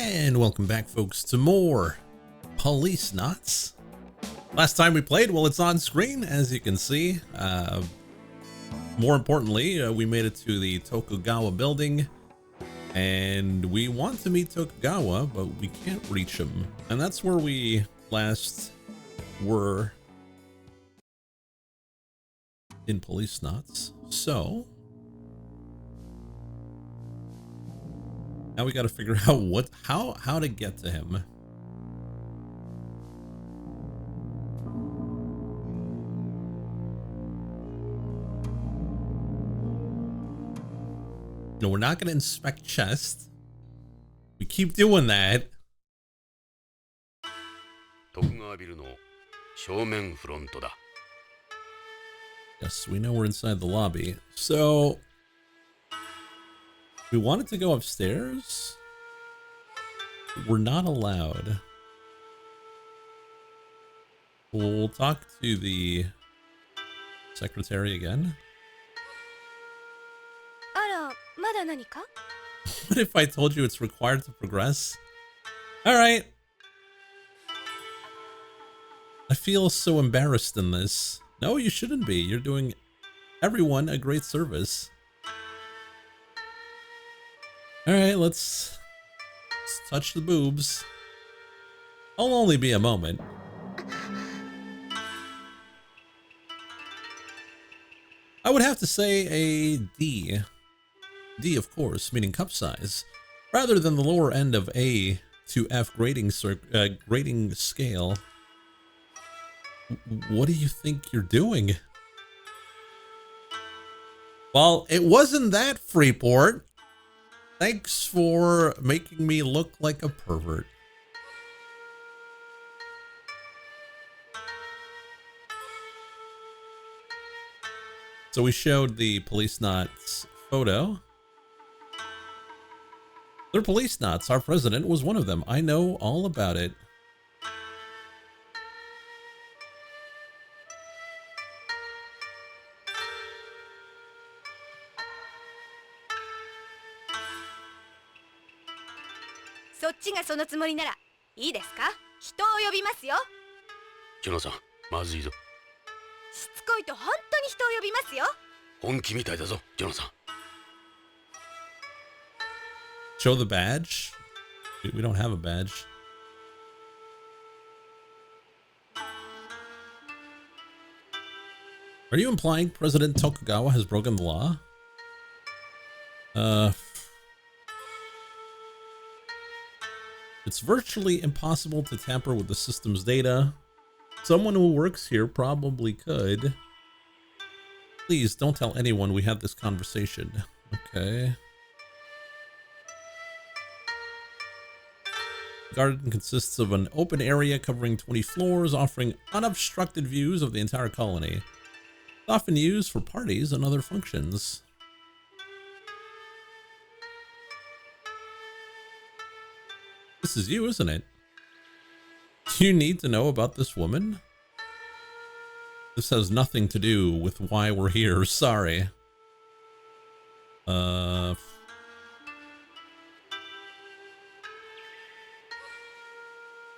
And welcome back, folks, to more Policenauts. Last time we played, well, it's on screen, as you can see. More importantly, we made it to the Tokugawa building, and we want to meet Tokugawa, but we can't reach him. And that's where we last were in Policenauts. So now we got to figure out how to get to him. No, we're not going to inspect chest. We keep doing that. Yes, we know we're inside the lobby. So we wanted to go upstairs. We're not allowed. We'll talk to the secretary again. What if I told you it's required to progress? Alright. I feel so embarrassed in this. No, you shouldn't be. You're doing everyone a great service. Alright, let's touch the boobs. I'll only be a moment. I would have to say a D. D, of course, meaning cup size, rather than the lower end of A to F grading scale. What do you think you're doing? Well, it wasn't that, Freeport. Thanks for making me look like a pervert. So we showed the Policenauts photo. They're Policenauts. Our president was one of them. I know all about it. Show the badge? We don't have a badge. Are you implying President Tokugawa has broken the law? It's virtually impossible to tamper with the system's data. Someone who works here probably could. Please don't tell anyone we had this conversation. Okay. The garden consists of an open area covering 20 floors, offering unobstructed views of the entire colony. It's often used for parties and other functions. This is you, isn't it? Do you need to know about this woman? This has nothing to do with why we're here. Sorry.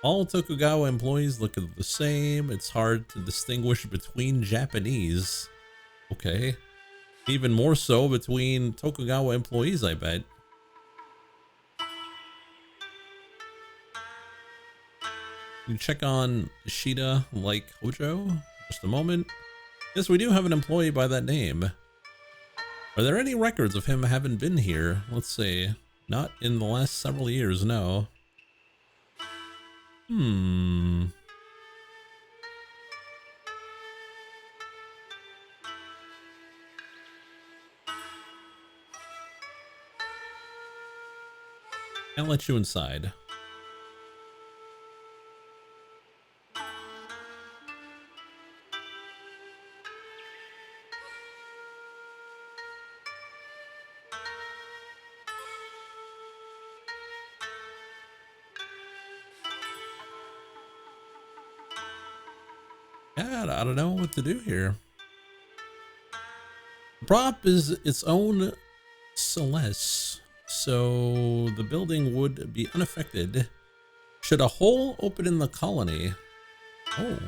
All Tokugawa employees look the same. It's hard to distinguish between Japanese. Okay. Even more so between Tokugawa employees, I bet. You check on Ishida like Hojo? Just a moment. Yes, we do have an employee by that name. Are there any records of him having been here? Let's see. Not in the last several years, no. Can't let you inside. God, I don't know what to do here. The prop is its own Celeste. So the building would be unaffected should a hole open in the colony. Oh.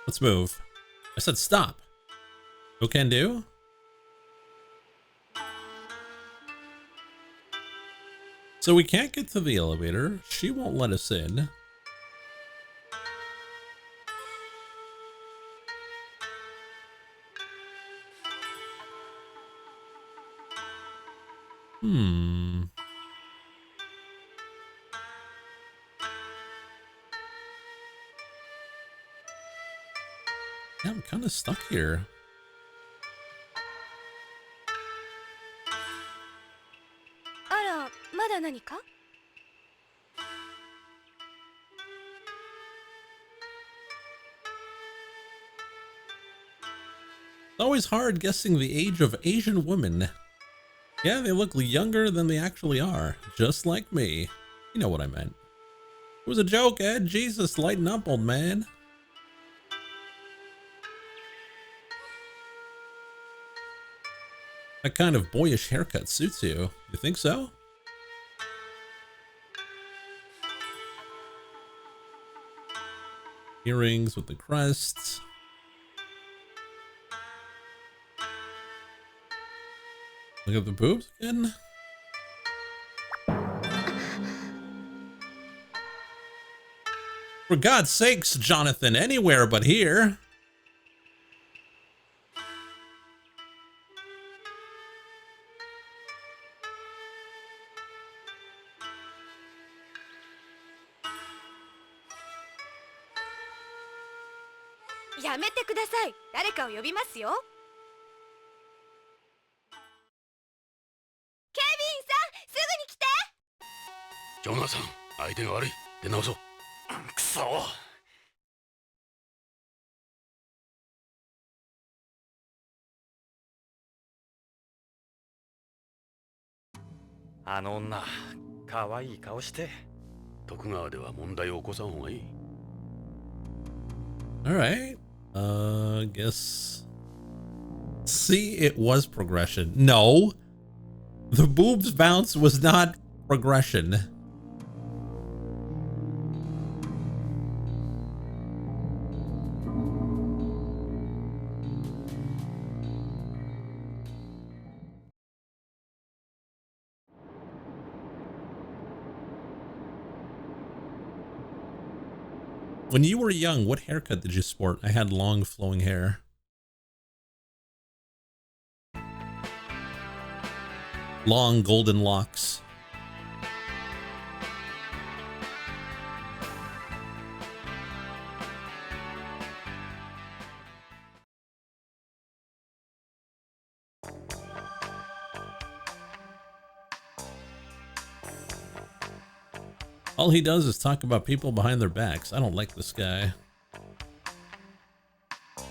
Let's move. I said stop. No can do? So we can't get to the elevator. She won't let us in. Yeah, I'm kind of stuck here. It's always hard guessing the age of Asian women. Yeah, they look younger than they actually are, just like me. You know what I meant. It was a joke, Ed. Jesus, lighten up, old man. That kind of boyish haircut suits you. You think so? Earrings with the crests. Look at the boobs again. For God's sakes, Jonathan, anywhere but here. Alright. Guess. See, it was progression. No. The boobs bounce was not progression. When you were young, what haircut did you sport? I had long flowing hair. Long golden locks. All he does is talk about people behind their backs. I don't like this guy.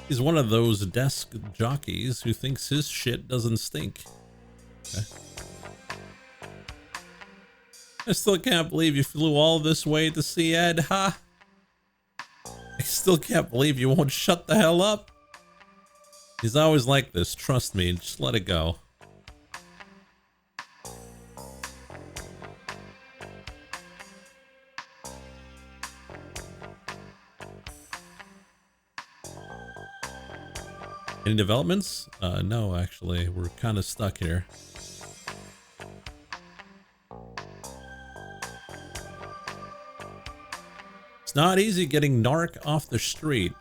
He's one of those desk jockeys who thinks his shit doesn't stink. Okay. I still can't believe you flew all this way to see Ed, huh? I still can't believe you won't shut the hell up. He's always like this, trust me, just let it go. Any developments? No, actually, we're kind of stuck here. It's not easy getting narc off the street.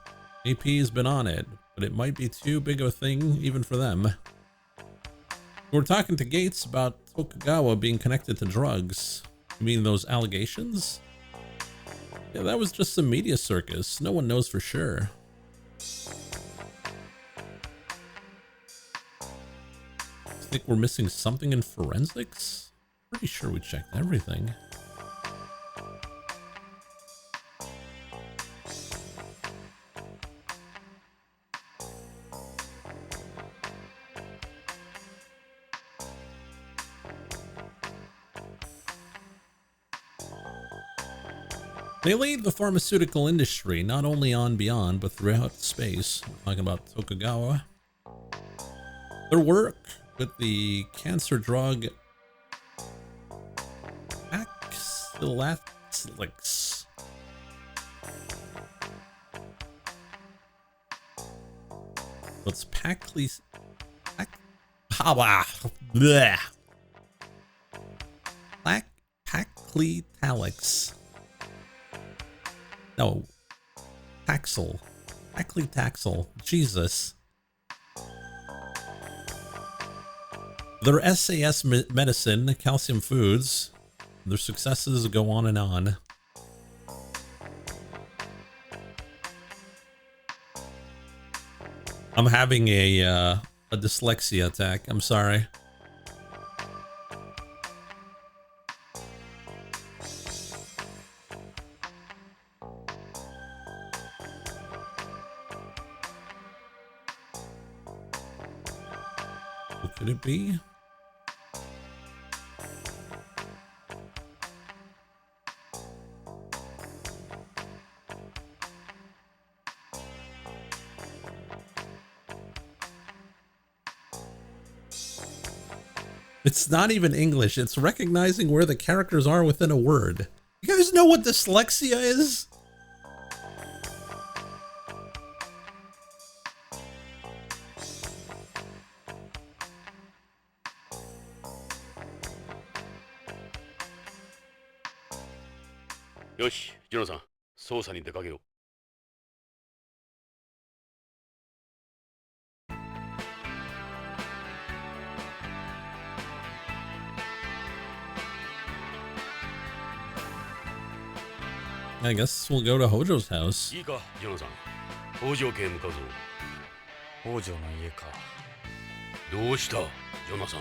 AP's been on it, but it might be too big of a thing even for them. We're talking to Gates about Tokugawa being connected to drugs. You mean those allegations? Yeah, that was just some media circus. No one knows for sure. I think we're missing something in forensics? Pretty sure we checked everything. They lead the pharmaceutical industry, not only on Beyond, but throughout space. I'm talking about Tokugawa. Their work with the cancer drug Axilaxlix. What's Paclitax? No, Taxel. Paclitaxel. Jesus. Their SAS medicine, calcium foods. Their successes go on and on. I'm having a dyslexia attack. I'm sorry. What could it be? It's not even English. It's recognizing where the characters are within a word. You guys know what dyslexia is? Yoshi, Juno-san, 捜査に出かけよう。I guess we'll go to Hojo's house. いいか、ジョナさん。北条家へ向かうぞ。北条の家か。どうした、ジョナさん。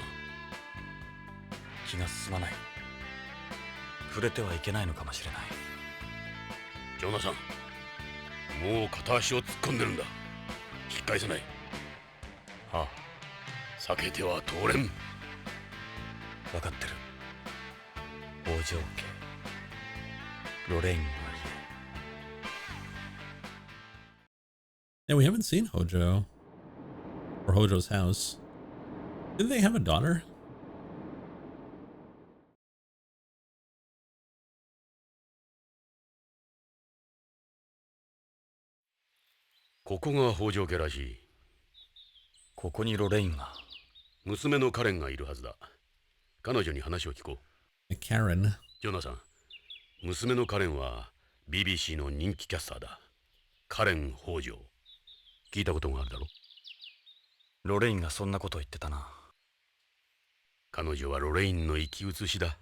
気が進まない。触れてはいけないのかもしれない。ジョナさん、もう片足を突っ込んでるんだ。引き返せない。はあ、避けては通れん。分かってる。北条家、ロレインの家。Yeah, we haven't seen Hojo. Or Hojo's house. Didn't they have a daughter? ここが北条家らしい。ここにロレインが。娘のカレンがいるはずだ。彼女に話を聞こう。Karen. ジョナさん、娘のカレンは BBC の人気キャスターだ。カレン北条。聞いたことがあるだろ。ロレインがそんなこと言ってたな。彼女はロレインの生き写しだ。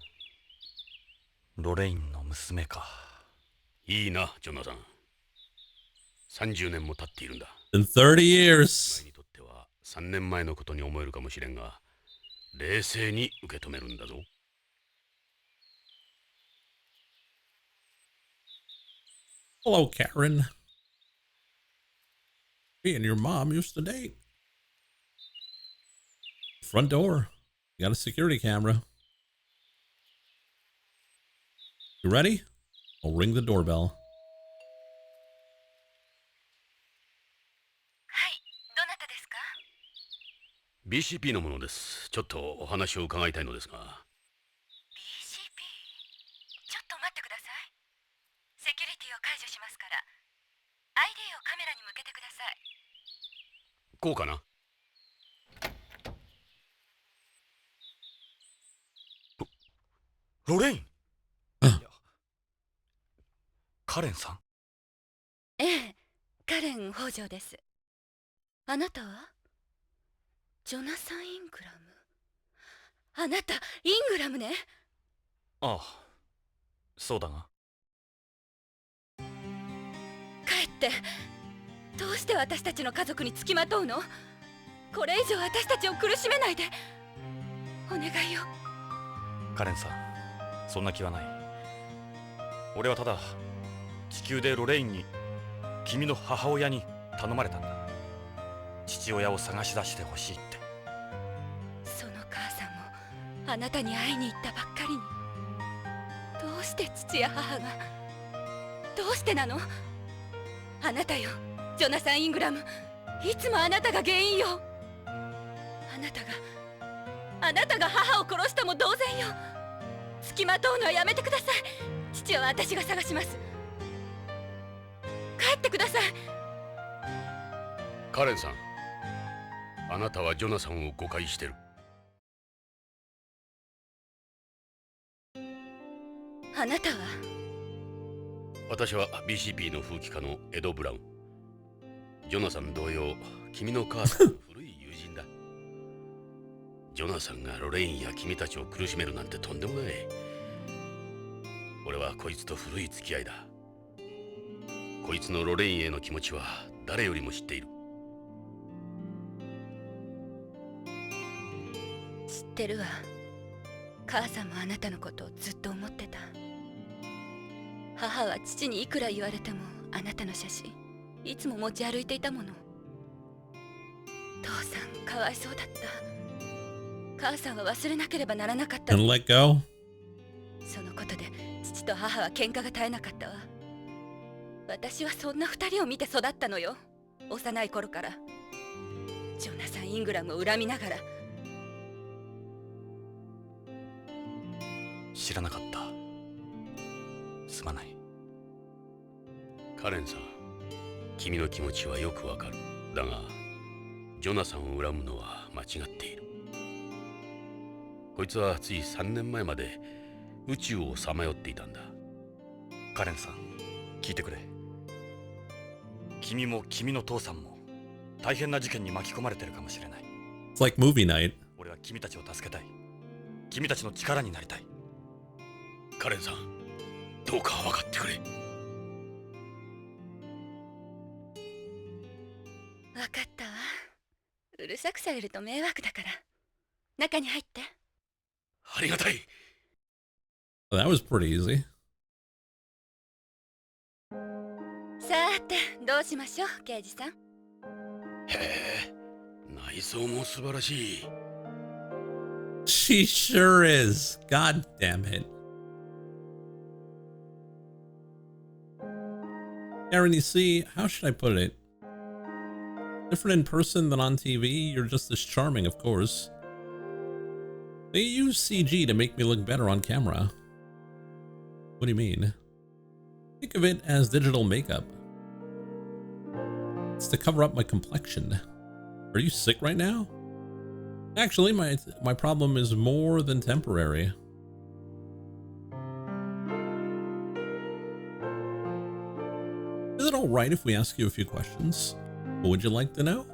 ロレインの娘か。いいな、ジョナさん。30年も経っているんだ。In 30 years. 前にとっては3年前のことに思えるかもしれんが、冷静に受け止めるんだぞ。Hello, Karen. Me and your mom used to date. Front door. You got a security camera. You ready? I'll ring the doorbell. はい、どなたですか？ BCP のものです。ちょっとお話を伺いたいのですが。BCP？ ちょっと待ってください。セキュリティを解除しますから、ID をカメラに向けてください。こうかな。ロレインいやカレンさん。ええ、カレン北条です。あなたはジョナサン・イングラム。あなた、イングラムね。ああ、そうだが。帰って。どうして私たちの家族につきまとうの？これ以上私たちを苦しめないで。お願いよ。カレンさん、そんな気はない。俺はただ地球でロレインに君の母親に頼まれたんだ。父親を探し出してほしいって。その母さんもあなたに会いに行ったばっかりに。どうして父や母が。どうしてなの？あなたよ、ジョナサン・イングラム。いつもあなたが原因よ。あなたが母を殺したも同然よ。付きまとうのはやめてください。父は私が探します。帰ってください。カレンさん、あなたはジョナサンを誤解してる。あなたは？私は BCP の風紀家のエド・ブラウン。ジョナサン同様、君の母さんの古い友人だ。ジョナサンがロレインや君たちを苦しめるなんてとんでもない。俺はこいつと古い付き合いだ。こいつのロレインへの気持ちは誰よりも知っている。知ってるわ。母さんもあなたのことをずっと思ってた。母は父にいくら言われてもあなたの写真いつも持ち歩いていたもの。父さんかわいそうだった。母さんは忘れなければならなかったの。 Gonna let go? そのことで父と母は喧嘩が絶えなかったわ。私はそんな二人を見て育ったのよ。幼い頃から。ジョナサン・イングラムを恨みながら。知らなかった。すまない。カレンさん、君の気持ちはよくわかる。だがジョナサンを恨むのは間違っている。こいつはつい3年前まで宇宙をさまよっていたんだ。カレンさん、聞いてくれ。君も君の父さんも大変な事件に巻き込まれてるかもしれない。 It's like movie night. 俺は君たちを助けたい。君たちの力になりたい。カレンさん、どうか分かってくれ。分かったわ。うるさくされると迷惑だから中に入って。ありがたい。 Well, that was pretty easy. さてどうしましょう、刑事さん。へえ、内装も素晴らしい。 She sure is. God damn it. Aaron, you see, how should I put it? Different in person than on TV, you're just as charming, of course. They use CG to make me look better on camera. What do you mean? Think of it as digital makeup. It's to cover up my complexion. Are you sick right now? Actually, my problem is more than temporary. Is it alright if we ask you a few questions? What would you like to know?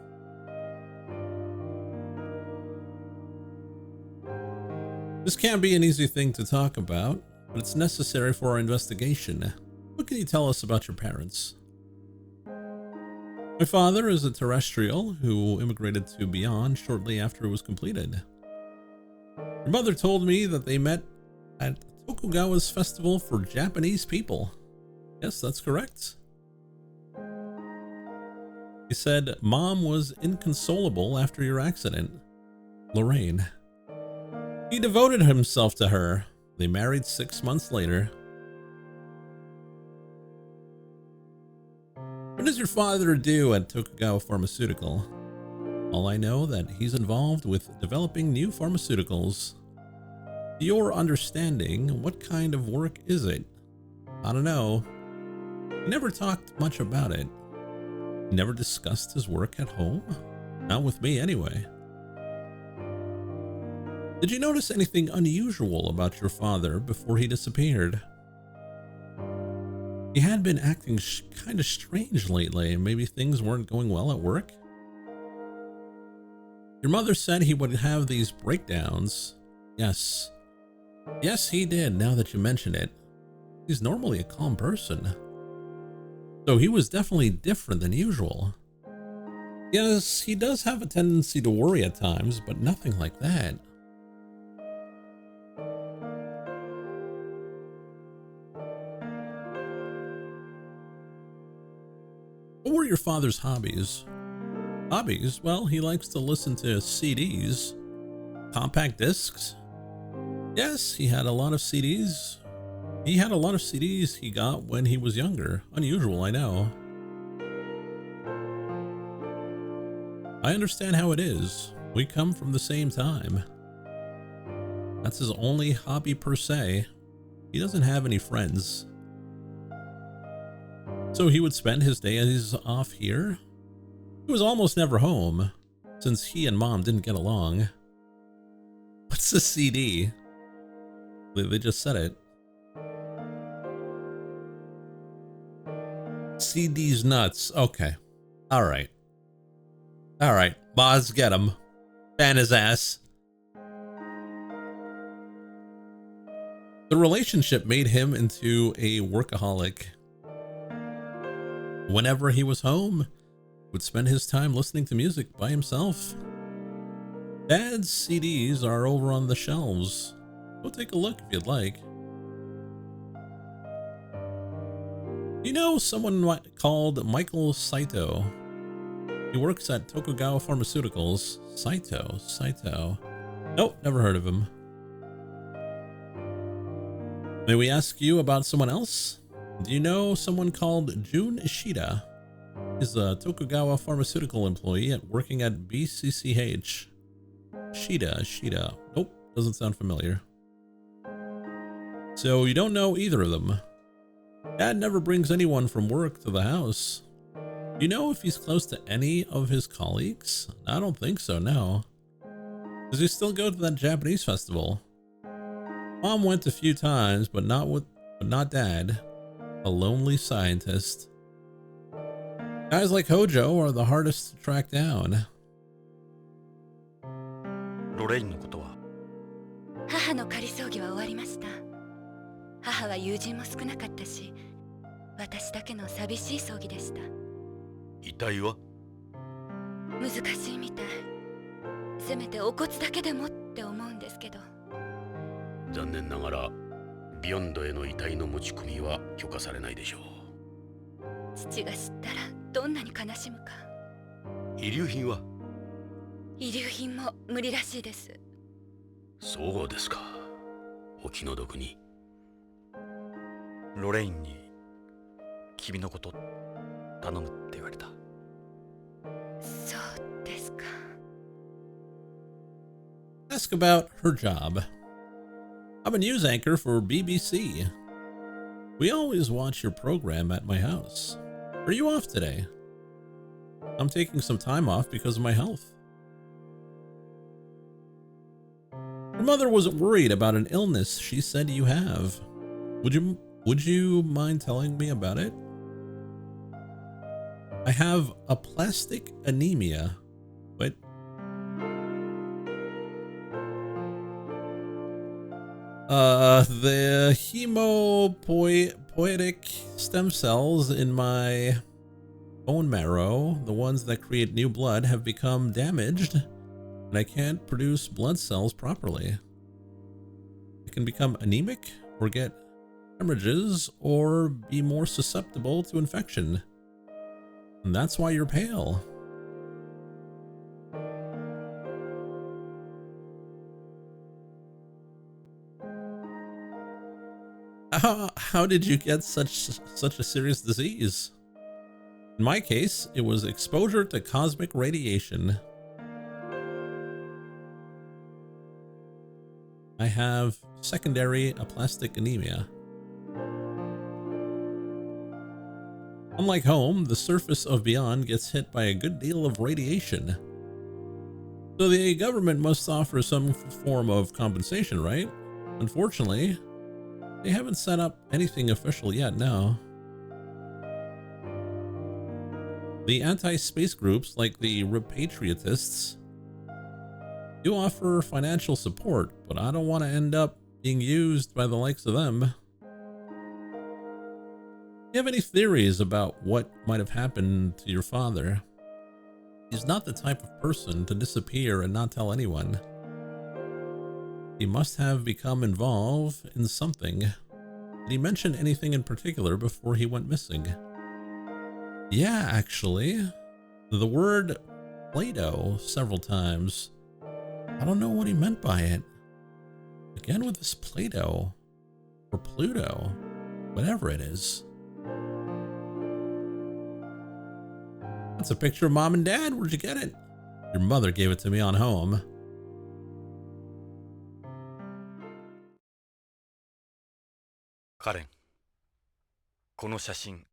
This can't be an easy thing to talk about, but it's necessary for our investigation. What can you tell us about your parents? My father is a terrestrial who immigrated to Beyond shortly after it was completed. Your mother told me that they met at Tokugawa's festival for Japanese people. Yes, that's correct. He said Mom was inconsolable after your accident. Lorraine. He devoted himself to her. They married 6 months later. What does your father do at Tokugawa Pharmaceutical? All I know that he's involved with developing new pharmaceuticals. To your understanding, what kind of work is it? I don't know. He never talked much about it. He never discussed his work at home. Not with me, anyway. Did you notice anything unusual about your father before he disappeared? He had been acting kind of strange lately. Maybe things weren't going well at work? Your mother said he would have these breakdowns. Yes. Yes, he did, now that you mention it. He's normally a calm person. So he was definitely different than usual. Yes, he does have a tendency to worry at times, but nothing like that. What were your father's hobbies? Hobbies? Well, he likes to listen to CDs. Compact discs? Yes, he had a lot of CDs. He had a lot of CDs he got when he was younger. Unusual, I know. I understand how it is. We come from the same time. That's his only hobby per se. He doesn't have any friends. So he would spend his days off here. He was almost never home, since he and Mom didn't get along. What's a CD? They just said it. CD's nuts. Okay. Alright. Alright. Boz, get him. Ban his ass. The relationship made him into a workaholic. Whenever he was home, he would spend his time listening to music by himself. Dad's CDs are over on the shelves. Go take a look if you'd like. You know someone called Michael Saito? He works at Tokugawa Pharmaceuticals. Saito. Nope, never heard of him. May we ask you about someone else? Do you know someone called Jun Ishida? He's a Tokugawa pharmaceutical employee working at BCCH. Shida. Nope, doesn't sound familiar. So you don't know either of them. Dad never brings anyone from work to the house. Do you know if he's close to any of his colleagues? I don't think so, no. Does he still go to that Japanese festival? Mom went a few times, but not Dad. A lonely scientist. Guys like Hojo are the hardest to track down. ロレインのことは母の仮葬儀は終わりました。母は友人も少なかったし、私だけの寂しい葬儀でした。遺体は難しいみたい。せめてお骨だけでもって思うんですけど。残念ながらビヨンドへの遺体の持ち込みは許可されないでしょう。父が知ったらどんなに悲しむか。遺留品は遺留品も無理らしいです。そうですか。お気の毒に。ロレインに君のこと頼むって言われた。そうですか。Ask about her job. I'm a news anchor for BBC. We always watch your program at my house. Are you off today? I'm taking some time off because of my health. Your mother wasn't worried about an illness she said you have. Would you mind telling me about it? I have aplastic anemia. What? The hemopoietic stem cells in my bone marrow, the ones that create new blood, have become damaged, and I can't produce blood cells properly. I can become anemic, or get hemorrhages, or be more susceptible to infection. And that's why you're pale. How did you get such a serious disease? In my case, it was exposure to cosmic radiation. I have secondary aplastic anemia. Unlike home, the surface of Beyond gets hit by a good deal of radiation. So the government must offer some form of compensation, right? Unfortunately, they haven't set up anything official yet, no. The anti-space groups like the Repatriatists do offer financial support, but I don't want to end up being used by the likes of them. Do you have any theories about what might have happened to your father? He's not the type of person to disappear and not tell anyone. He must have become involved in something. Did he mention anything in particular before he went missing? Yeah, actually. The word Play-Doh several times. I don't know what he meant by it. Again with this Play-Doh. Or Pluto. Whatever it is. That's a picture of Mom and Dad. Where'd you get it? Your mother gave it to me on home. Karen, この写真。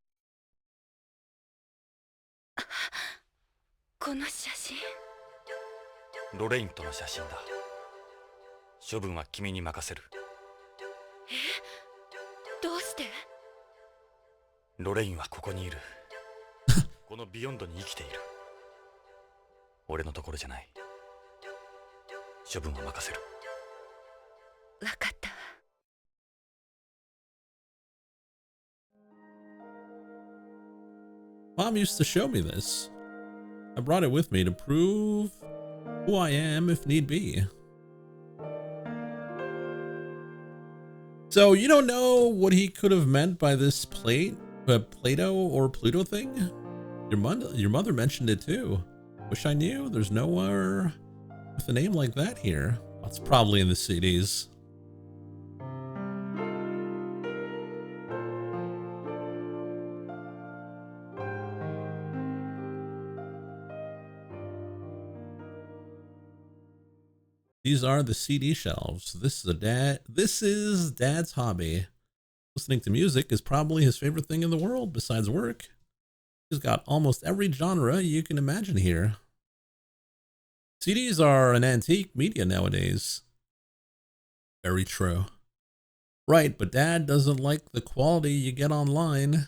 この写真。ロレインとの写真だ。処分は君に任せる。どうして？ロレインはここにいる。このビヨンドに生きている。俺のところじゃない。処分は任せる。わかったわ。Mom used to show me this. I brought it with me to prove who I am if need be. So you don't know what he could have meant by this Plato or Pluto thing? Your mother mentioned it too. Wish I knew. There's nowhere with a name like that here. It's probably in the CDs. These are the CD shelves. This is Dad's hobby. Listening to music is probably his favorite thing in the world besides work. He's got almost every genre you can imagine here. CDs are an antique media nowadays. Very true. Right, but Dad doesn't like the quality you get online.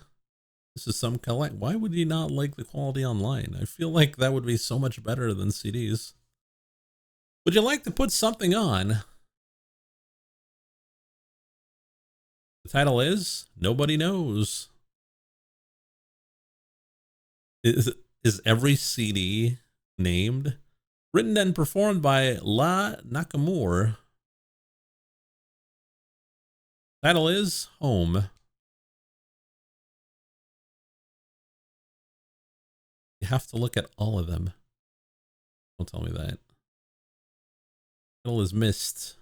This is some collect. Why would he not like the quality online? I feel like that would be so much better than CDs. Would you like to put something on? The title is Nobody Knows. Is every CD named? Written and performed by La Nakamura. Title is Home. You have to look at all of them. Don't tell me that. Title is Mist.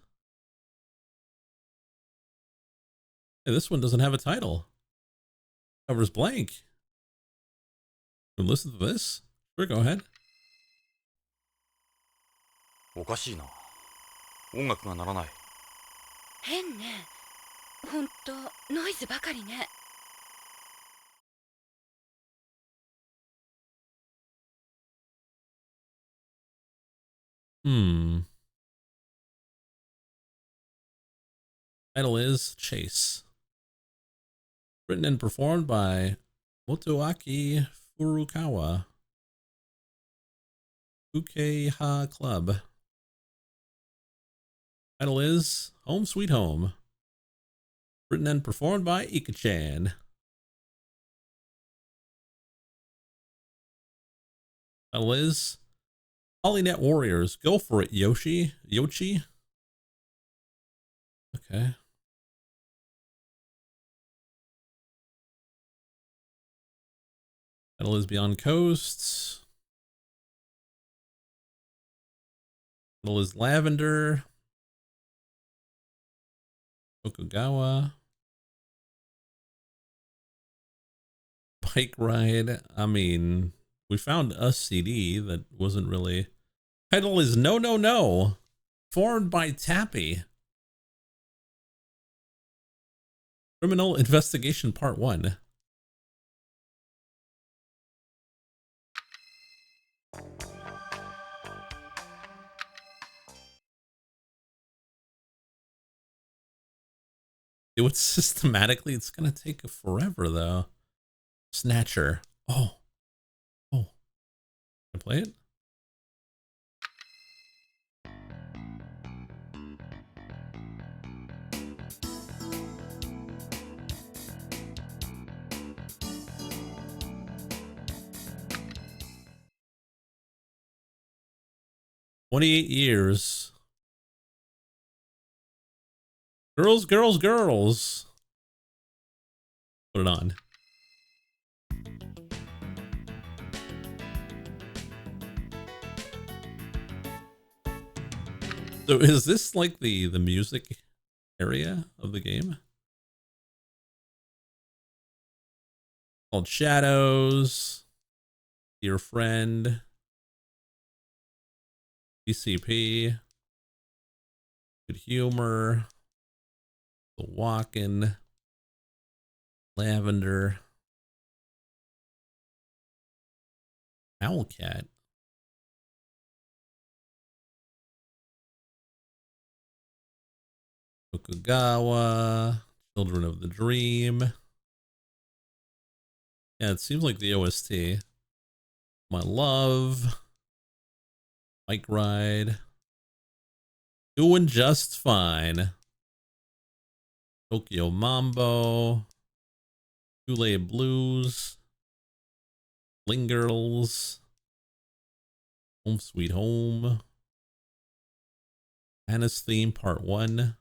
Hey, this one doesn't have a title. Cover's blank. Can we listen to this? Sure, go ahead. おかしいな。音楽が鳴らない。変ね。ほんとノイズばかりね。Title is Chase. Written and performed by Motoaki Furukawa. Ukeha Club. Title is Home Sweet Home. Written and performed by Ika-chan. Title is Polynet Warriors. Go for it, Yoshi. Okay. Title is Beyond Coasts. Title is Lavender. Tokugawa. Bike Ride. I mean, we found a CD that wasn't really. Title is No No No. Formed by Tappy. Criminal Investigation Part 1. Do it systematically. It's gonna take forever though. Snatcher. Oh. Can I play it? "28 years. Girls, girls, girls." Put it on. So is this like the music area of the game? Called Shadows, Dear Friend, PCP, Good Humor, The Walkin', Lavender, Owlcat. Tokugawa, Children of the Dream. Yeah, it seems like the OST. My Love, Bike Ride, Doing Just Fine, Tokyo Mambo, Kool Blues, Bling Girls, Home Sweet Home, Anna's Theme Part 1,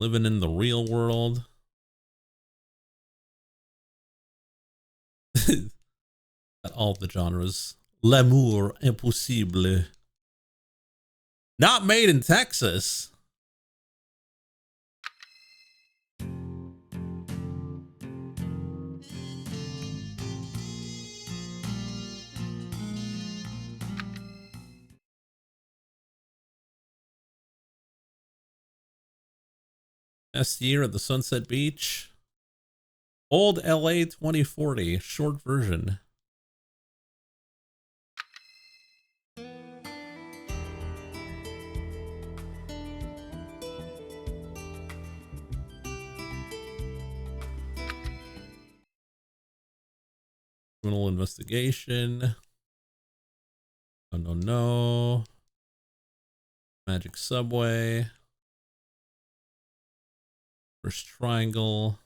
Living in the Real World. All the genres. L'amour impossible. Not made in Texas. Best year at the Sunset Beach. Old LA 2040, short version. Criminal investigation. Oh, no, no. Magic Subway. First Triangle.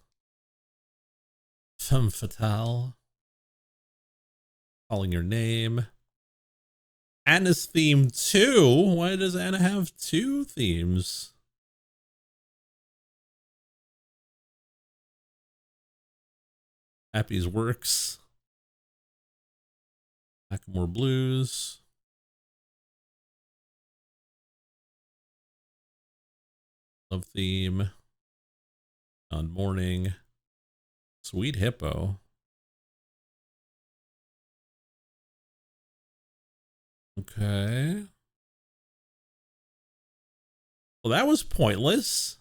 Femme Fatale. Calling Your Name. Anna's Theme 2? Why does Anna have 2 themes? Happy's Works. Macklemore Blues. Love Theme. On Morning. Sweet Hippo. Okay. Well, that was pointless.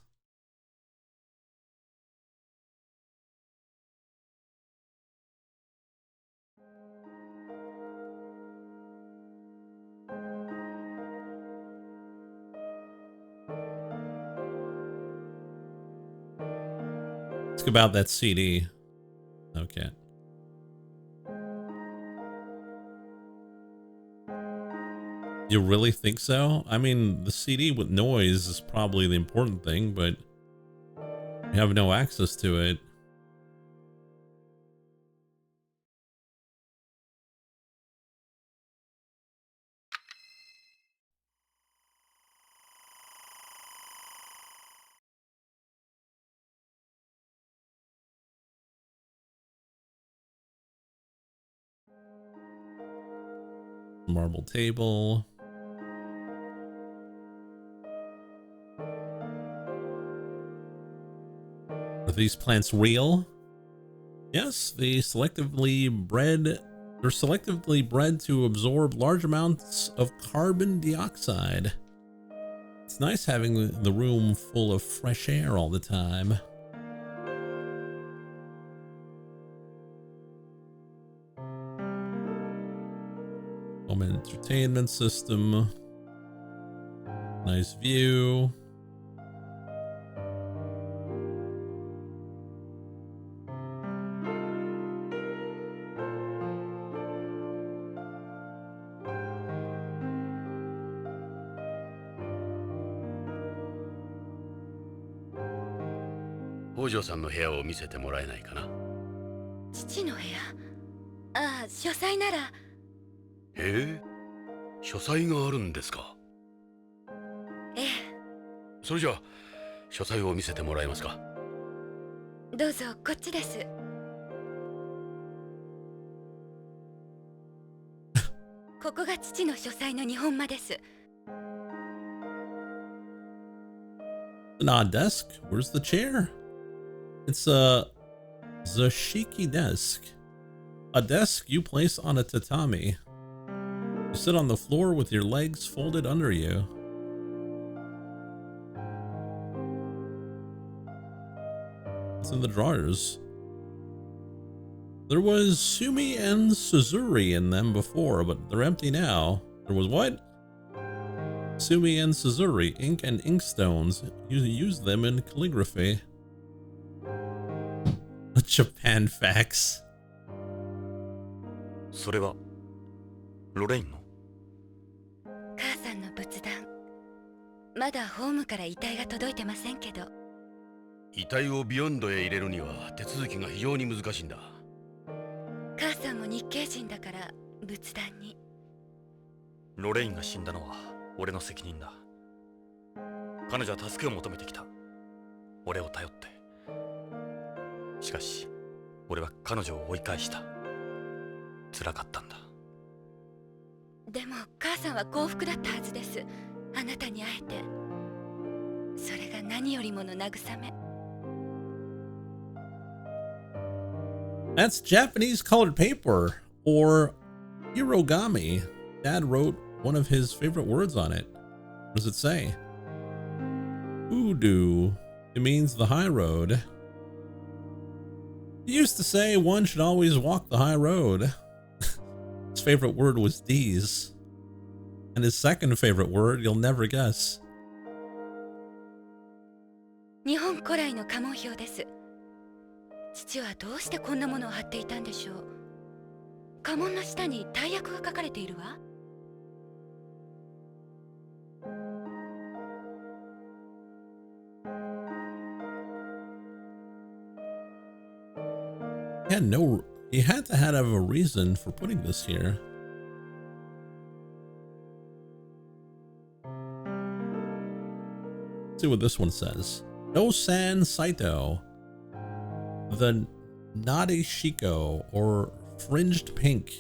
Ask about that CD. Okay. You really think so? I mean, the CD with noise is probably the important thing, but you have no access to it. Marble table. Are these plants real? Yes, they're selectively bred to absorb large amounts of carbon dioxide. It's nice having the room full of fresh air all the time. Home entertainment system. Nice view. Ojoさんの部屋を見せてもらえないかな。父の部屋。ああ、書斎なら。へえ、書斎があるんですか。ええ。それじゃあ書斎を見せてもらえますか。どうぞこっちです。ここが父の書斎の日本間です。An odd desk. Where's the chair? It's a zashiki desk. A desk you place on a tatami. You sit on the floor with your legs folded under you. What's in the drawers? There was Sumi and Suzuri in them before, but they're empty now. There was what? Sumi and Suzuri, ink and inkstones. You use them in calligraphy. Japan facts. それはロレインの。母さんの仏壇、まだホームから遺体が届いてませんけど。遺体をビヨンドへ入れるには手続きが非常に難しいんだ。母さんも日系人だから仏壇に。ロレインが死んだのは俺の責任だ。彼女は助けを求めてきた。俺を頼って。しかし俺は彼女を追い返した。辛かったんだ。でも母さんは幸福だったはずです。あなたに会えて。それが何よりもの慰め。That's Japanese colored paper, or hirogami. Dad wrote one of his favorite words on it. What does it say? Udu. It means the high road. He used to say one should always walk the high road. His favorite word was D's. And his second favorite word, you'll never guess. 日本古来の家紋標です。父はどうしてこんなものを貼っていたんでしょう。家紋の下に大役が書かれているわ。He had to have a reason for putting this here. Let's see what this one says. No-san Saito. The Nadeshiko, or fringed pink.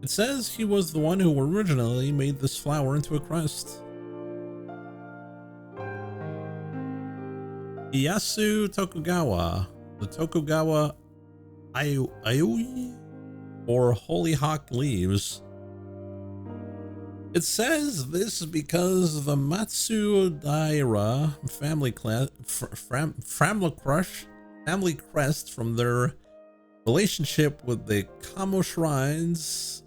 It says he was the one who originally made this flower into a crest. Iyasu Tokugawa. The Tokugawa Ayui, or Holy Hawk leaves. It says this because the Matsudaira family crest from their relationship with the Kamo shrines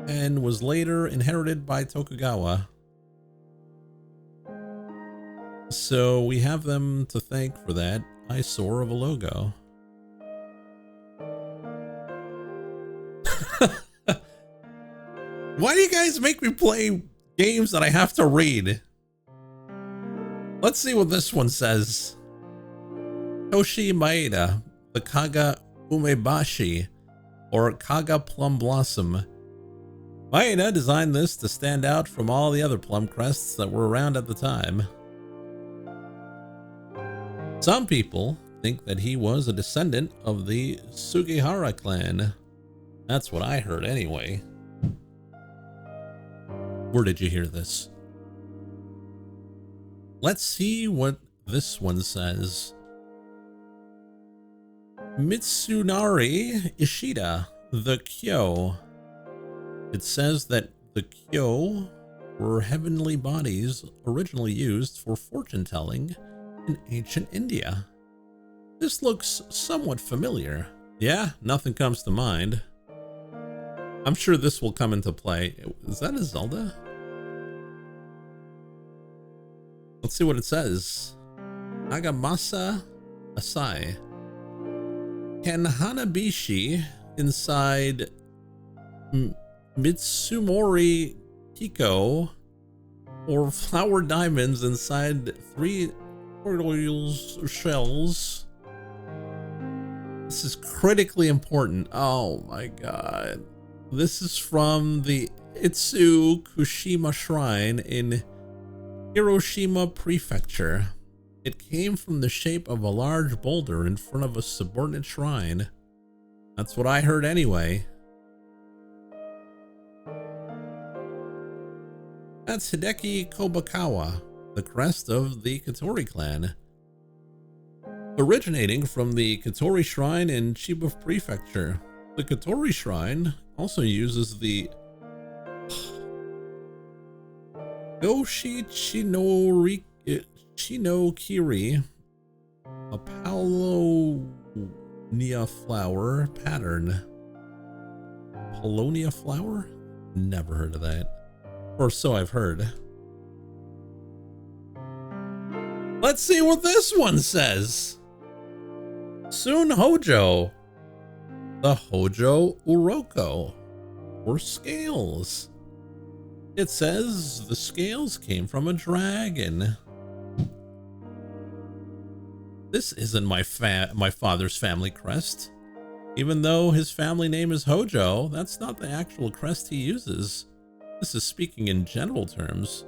and was later inherited by Tokugawa. So we have them to thank for that eyesore of a logo. Why do you guys make me play games that I have to read? Let's see what this one says. Toshi Maeda, the Kaga Umebashi, or Kaga Plum Blossom. Maeda designed this to stand out from all the other plum crests that were around at the time. Some people think that he was a descendant of the Sugihara clan. That's what I heard anyway. Where did you hear this? Let's see what this one says. Mitsunari Ishida, the Kyo. It says that the Kyo were heavenly bodies originally used for fortune telling in ancient India. This looks somewhat familiar. Yeah, nothing comes to mind. I'm sure this will come into play. Is that a Zelda? Let's see what it says. Nagamasa Asai. Can Hanabishi inside Mitsumori Kiko, or flower diamonds inside 3 turtles shells? This is critically important. Oh my god. This is from the Itsu Kushima Shrine in Hiroshima Prefecture. It came from the shape of a large boulder in front of a subordinate shrine. That's what I heard anyway. That's Hideki Kobakawa. the crest of the Katori clan, originating from the Katori Shrine in Chiba Prefecture. The Katori Shrine also uses the Shinokiri, a Paulownia flower pattern. Paulownia flower? Never heard of that. Or so I've heard. Let's see what this one says. Sun Hojo. The Hojo Uroko, or scales. It says the scales came from a dragon. This isn't my father's family crest. Even though his family name is Hojo, that's not the actual crest he uses. This is speaking in general terms.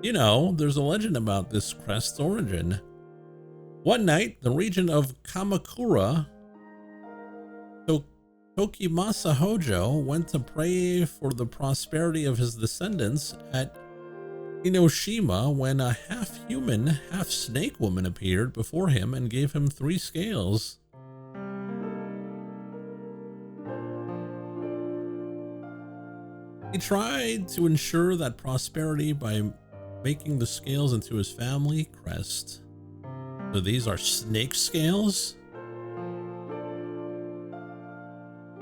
You know, there's a legend about this crest's origin. One night, the region of Kamakura, Tokimasa Hojo went to pray for the prosperity of his descendants at Inoshima when a half-human, half-snake woman appeared before him and gave him 3 scales. He tried to ensure that prosperity by making the scales into his family crest. So these are snake scales?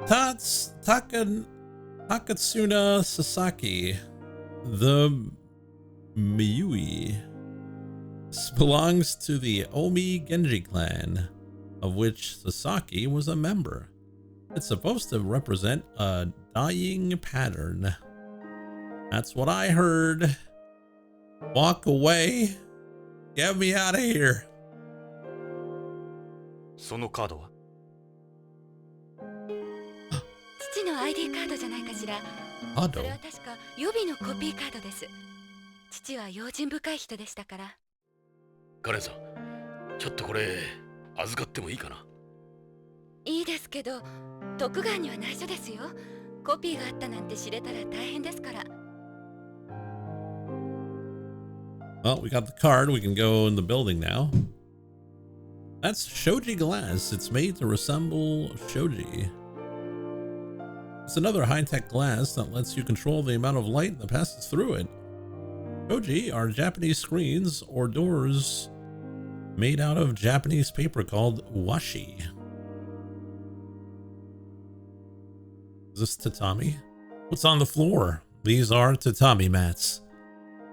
Takatsuna Sasaki, the Miyui, belongs to the Omi Genji clan, of which Sasaki was a member. It's supposed to represent a dying pattern. That's what I heard. Walk away. Get me out of here. そのカードは父の ID カードじゃないかしら。それは確か予備のコピーカードです。父は用心深い人でしたから。カレンさん、ちょっとこれ預かってもいいかな。いいですけど、徳川には内緒ですよ。コピーがあったなんて知れたら大変ですから。Well, we got the card. We can go in the building now. That's shoji glass. It's made to resemble shoji. It's another high-tech glass that lets you control the amount of light that passes through it. Shoji are Japanese screens or doors made out of Japanese paper called washi. Is this tatami? What's on the floor? These are tatami mats.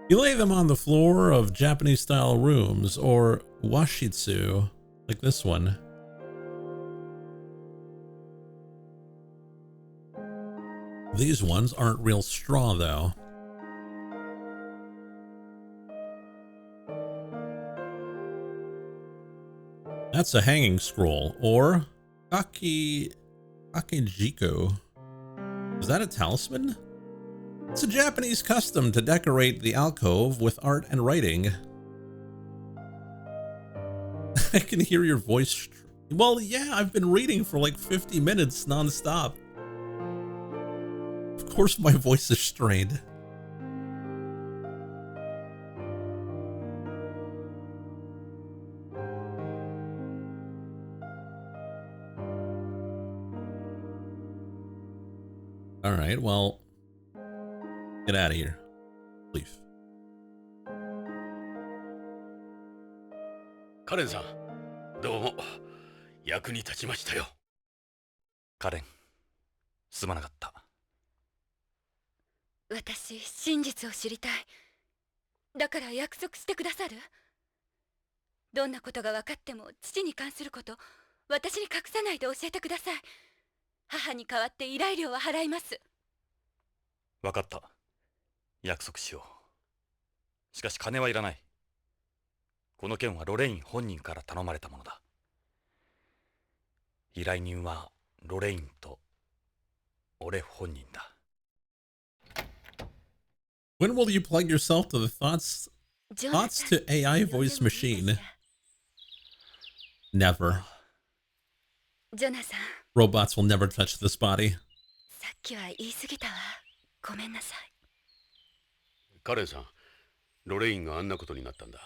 You lay them on the floor of Japanese-style rooms or washitsu, like this one. These ones aren't real straw, though. That's a hanging scroll, or kakejiko. Is that a talisman? It's a Japanese custom to decorate the alcove with art and writing. I can hear your voice. Well, yeah, I've been reading for like 50 minutes non-stop. Of course my voice is strained. All right, well, get out of here. Leave. カレンさん、どうも役に立ちましたよ。カレン、すまなかった。私、真実を知りたい。だから約束してくださる？どんなことが分かっても父に関すること、私に隠さないで教えてください。母に代わって依頼料は払います。分かった。約束しよう。しかし金はいらない。この件はロレイン本人から頼まれたものだ。依頼人はロレインと俺本人だ。When will you plug yourself to the thoughts to AI voice machine? Never. ジョナサン。Robots will never touch this body. さっきは言い過ぎたわ。ごめんなさい。カレンさん、ロレインがあんなことになったんだ。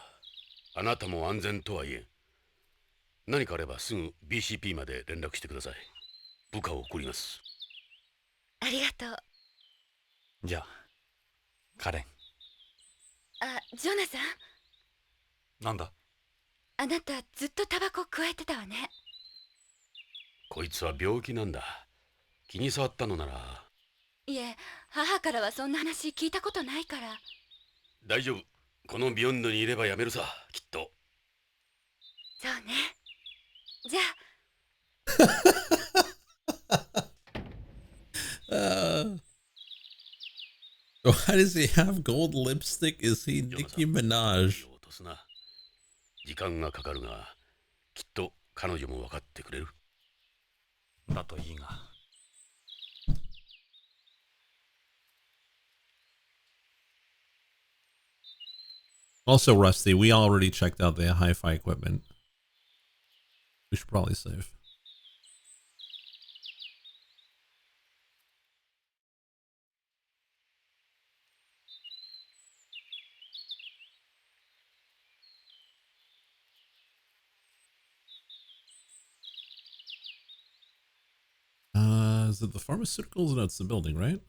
あなたも安全とは言えん。何かあればすぐ BCP まで連絡してください。部下を送ります。ありがとう。じゃあカレン。あ、ジョナサン、なんだ。あなたずっとタバコ加えてたわね。こいつは病気なんだ。気に障ったのなら。いえ、母からはそんな話聞いたことないから。大丈夫。このビヨンドにいればやめるさ、きっと。そうね。じゃあ。Why does he have gold lipstick? Is he Nicki Minaj? 時間がかかるが、きっと彼女も分かってくれる。だといいが。Also, Rusty, we already checked out the hi-fi equipment. We should probably save. Is it the pharmaceuticals? No, it's the building, right?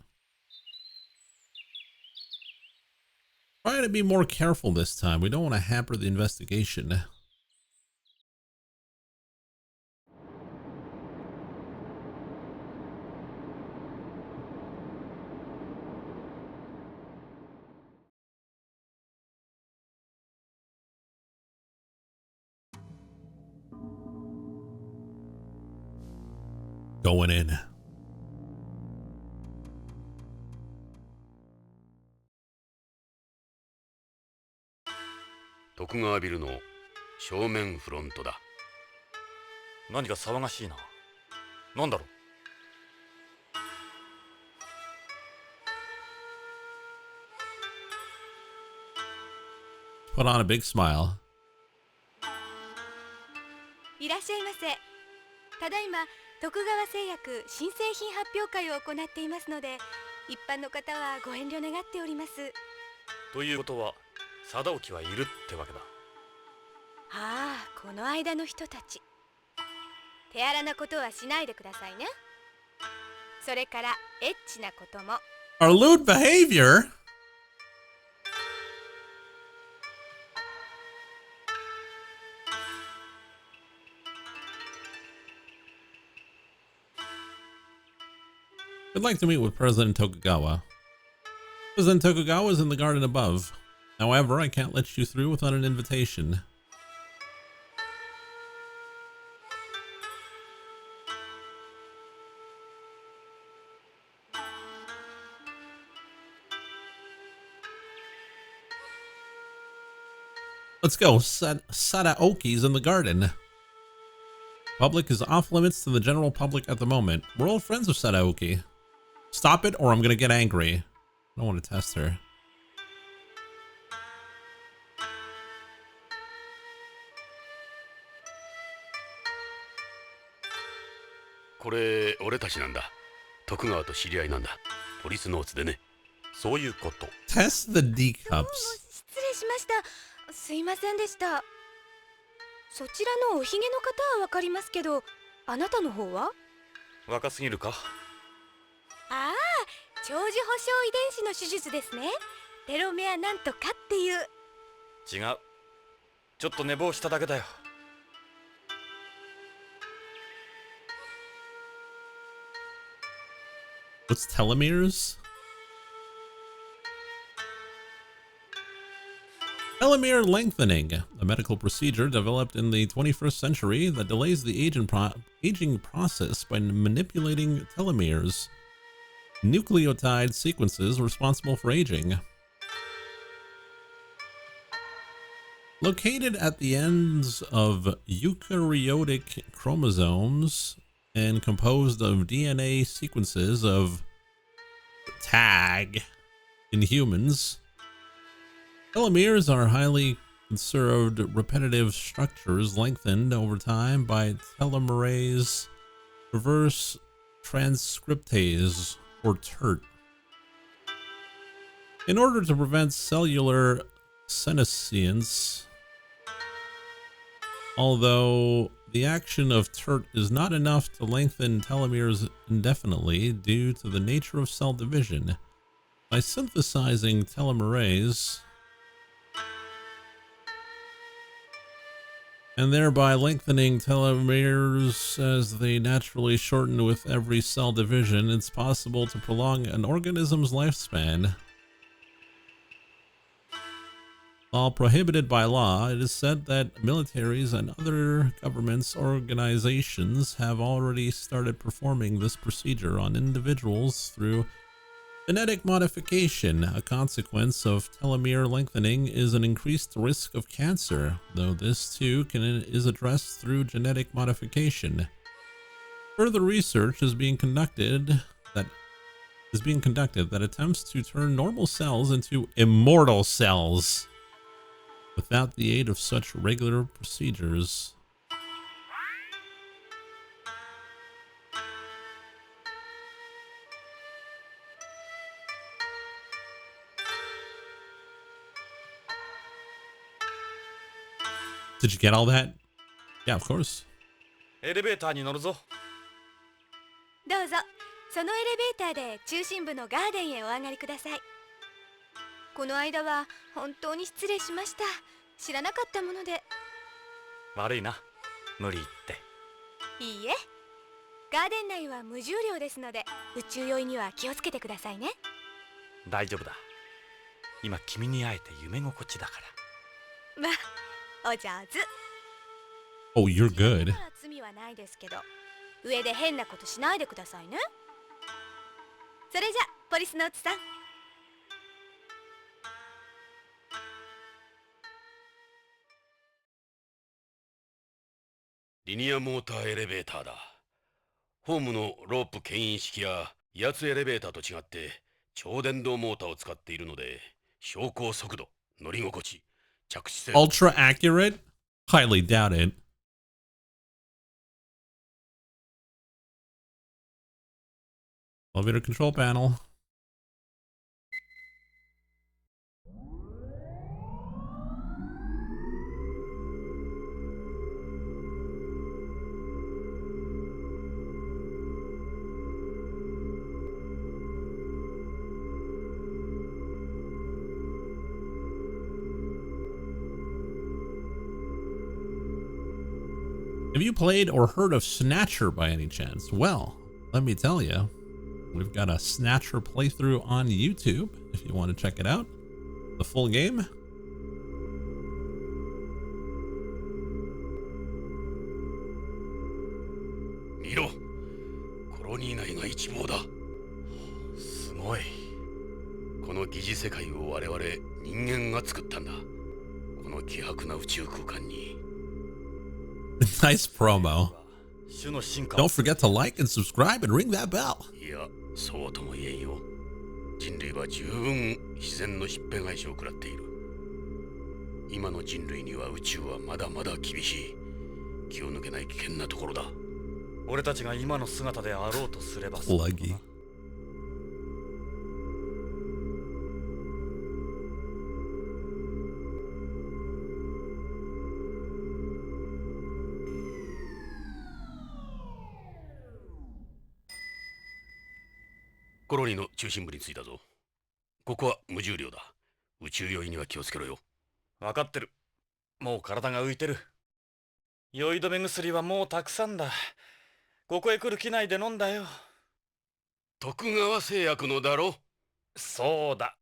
Try to be more careful this time. We don't want to hamper the investigation. Going in. 徳川ビルの正面フロントだ。何か騒がしいな。なんだろう。 Put on a big smile. いらっしゃいませ。ただいま徳川製薬新製品発表会を行っていますので、一般の方はご遠慮願っております。ということは貞興はいるってわけだ。ああ、この間の人たち。手荒なことはしないでくださいね。それからエッチなことも。Our lewd behavior? I'd like to meet with President Tokugawa. President Tokugawa is in the garden above. However, I can't let you through without an invitation. Let's go. Sadaoki's in the garden. Public is off limits to the general public at the moment. We're old friends of Sadaoki. Stop it or I'm gonna get angry. I don't want to test her. これ俺たちなんだ。徳川と知り合いなんだ。ポリスノーツでね。そういうこと。 Test the D cups. 失礼しました。すいませんでした。そちらのおひげの方はわかりますけど、あなたの方は？若すぎるか。ああ、長寿保障遺伝子の手術ですね。テロメアなんとかっていう。違う。ちょっと寝坊しただけだよ。What's telomeres? Telomere lengthening, a medical procedure developed in the 21st century that delays the aging process by manipulating telomeres, nucleotide sequences responsible for aging. Located at the ends of eukaryotic chromosomes and composed of DNA sequences of tag in humans, telomeres are highly conserved repetitive structures lengthened over time by telomerase reverse transcriptase, or TERT. In order to prevent cellular senescence. Although the action of TERT is not enough to lengthen telomeres indefinitely due to the nature of cell division. By synthesizing telomerase and thereby lengthening telomeres as they naturally shorten with every cell division, it's possible to prolong an organism's lifespan. While prohibited by law, it is said that militaries and other governments organizations have already started performing this procedure on individuals through genetic modification. A consequence of telomere lengthening is an increased risk of cancer, though this too is addressed through genetic modification. Further research is being conducted that attempts to turn normal cells into immortal cells without the aid of such regular procedures. Did you get all that? Yeah, of course. エレベーターに乗るぞ。どうぞ、そのエレベーターで中心部のガーデンへお上がりください。この間は本当に失礼しました。知らなかったもので。悪いな、無理言って。いいえ、ガーデン内は無重量ですので、宇宙酔いには気をつけてくださいね。大丈夫だ。今君に会えて夢心地だから。まあ、お上手。Oh, you're good. 罪はないですけど、上で変なことしないでくださいね。それじゃ、ポリスノーツさん。リニアモーターエレベーターだ。ホームのロープ牽引式や威圧エレベーターと違って超電導モーターを使っているので、昇降速度、乗り心地、着地性 Ultra accurate? Highly doubt it. Elevator control panel. Have you played or heard of Snatcher by any chance? Well, let me tell you, we've got a Snatcher playthrough on YouTube if you want to check it out. The full game. 見ろ、コロニー内が一望だ。すごい。この疑似世界を我々人間が作ったんだ。この希薄な宇宙空間に。Nice promo. 種の進化。 Don't forget to like and subscribe and ring that bell. いや、そうとも言えんよ。人類は十分自然のしっぺ返しを食らっている。今の人類には宇宙はまだまだ厳しい。気を抜けない危険なところだ。俺たちが今の姿であろうとすれば。Pluggy. コロニーの中心部に着いたぞ。ここは無重量だ。宇宙酔いには気をつけろよ。分かってる。もう体が浮いてる。酔い止め薬はもうたくさんだ。ここへ来る機内で飲んだよ。徳川製薬のだろ。そうだ。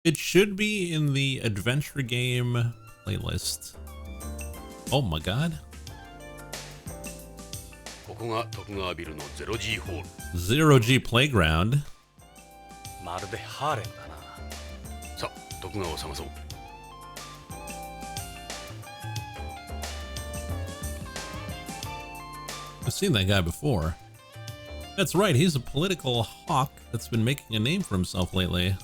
It should be in the adventure game playlist. Oh my god. ここが徳川ビルの 0G ホール。0G playground. まるでハーレムだな。さあ、徳川を探そう。I've seen that guy before. That's right, he's a political hawk that's been making a name for himself lately.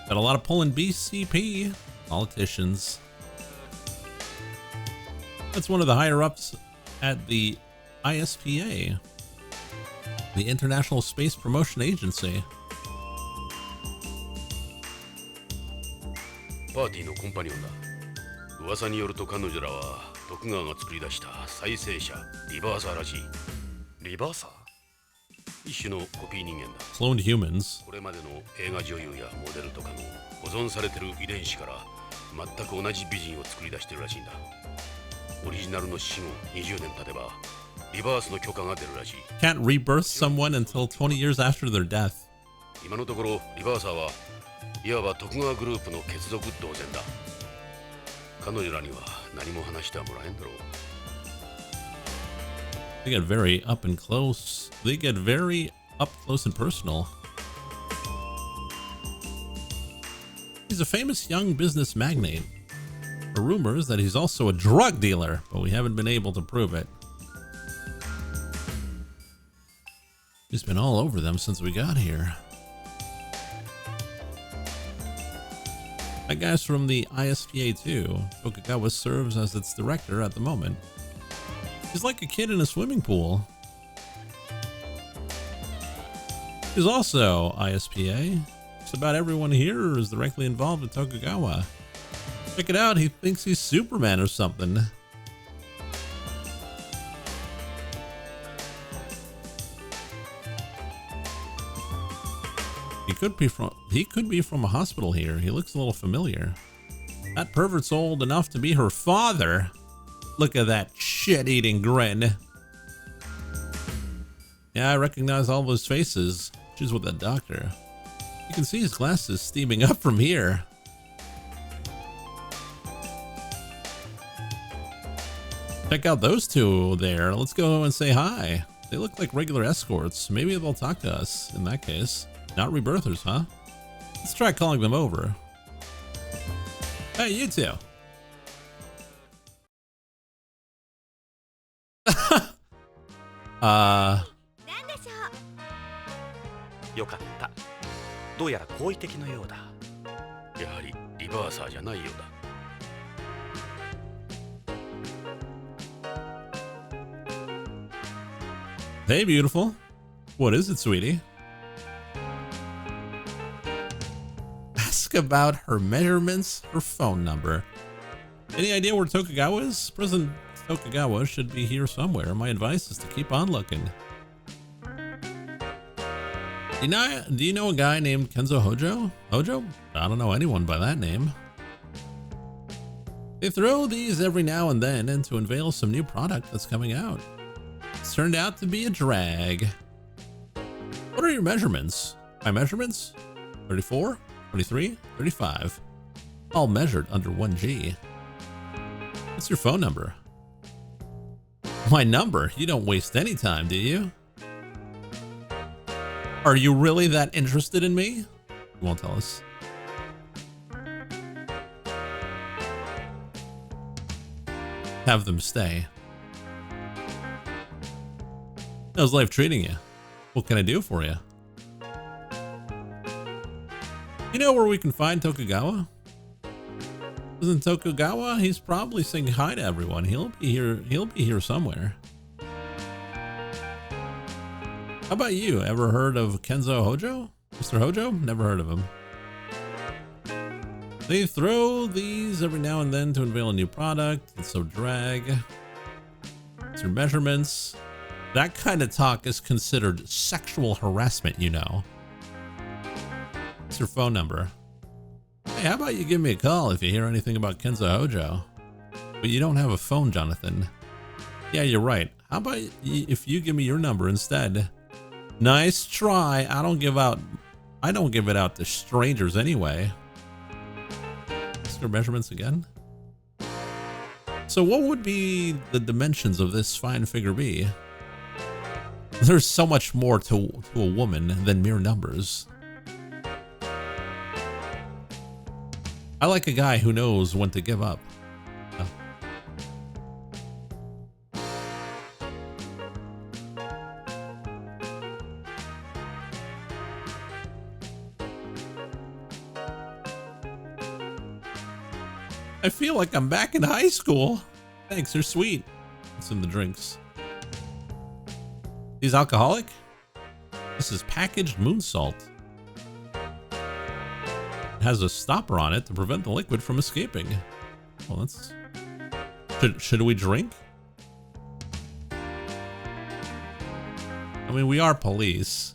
Got a lot of pulling BCP politicians. That's one of the higher ups at the ISPA, the International Space Promotion Agency. パーティーのコンパニオンだ。噂によると彼女らは徳川が作り出した再生者リバーサーらしい。リバーサー？一種のコピー人間だ。 Cloned humans. これまでの映画女優やモデルとかの保存されてる遺伝子から全く同じ美人を作り出してるらしいんだ。オリジナルの死後20年経てばリバースの許可が出るらしい。 Can't rebirth someone until 20 years after their death. 今のところリバーサーはいわば徳川グループの血族同然だ。彼女らには何も話してはもらえんだろう。 They get very up and close. They get very up close and personal. He's a famous young business magnate. There are rumors that he's also a drug dealer, but we haven't been able to prove it. He's been all over them since we got here. That guy's from the ISPA too. Tokugawa serves as its director at the moment. He's like a kid in a swimming pool. He's also ISPA. Just about everyone here is directly involved with Tokugawa. Check it out, he thinks he's Superman or something. He could be from a hospital here. He looks a little familiar. That pervert's old enough to be her father. Look at that shit-eating grin. Yeah, I recognize all those faces. She's with the doctor. You can see his glasses steaming up from here. Check out those two there. Let's go and say hi. They look like regular escorts. Maybe they'll talk to us in that case. Not rebirthers, huh? Let's try calling them over. Hey, you two. Uh. よかった。どうやら好意的のようだ。やはりリバーサーじゃないようだ。 Hey, beautiful. What is it, sweetie? Ask about her measurements, her phone number. Any idea where Tokugawa is? President Tokugawa should be here somewhere. My advice is to keep on looking. Do you know a guy named Kenzo Hojo? Hojo? I don't know anyone by that name. They throw these every now and then and to unveil some new product that's coming out. It's turned out to be a drag. What are your measurements? My measurements? 34, 23, 35. All measured under 1G. What's your phone number? My number? You don't waste any time, do you? Are you really that interested in me? You won't tell us. Have them stay. How's life treating you? What can I do for you? You know where we can find Tokugawa? Isn't Tokugawa? He's probably saying hi to everyone. He'll be here somewhere. How about you? Ever heard of Kenzo Hojo? Mr. Hojo? Never heard of him. They throw these every now and then to unveil a new product. It's so drag. It's your measurements. That kind of talk is considered sexual harassment, you know. What's your phone number? Hey, how about you give me a call if you hear anything about Kenzo Hojo? But you don't have a phone, Jonathan. Yeah, you're right. How about if you give me your number instead? Nice try. I don't give it out to strangers anyway. Let's go measurements again. So what would be the dimensions of this fine figure be? There's so much more to a woman than mere numbers. I like a guy who knows when to give up. I feel like I'm back in high school. Thanks, they're sweet. What's in the drinks? He's alcoholic? This is packaged moon salt. It has a stopper on it to prevent the liquid from escaping. Well, that's... Should we drink? I mean, we are police.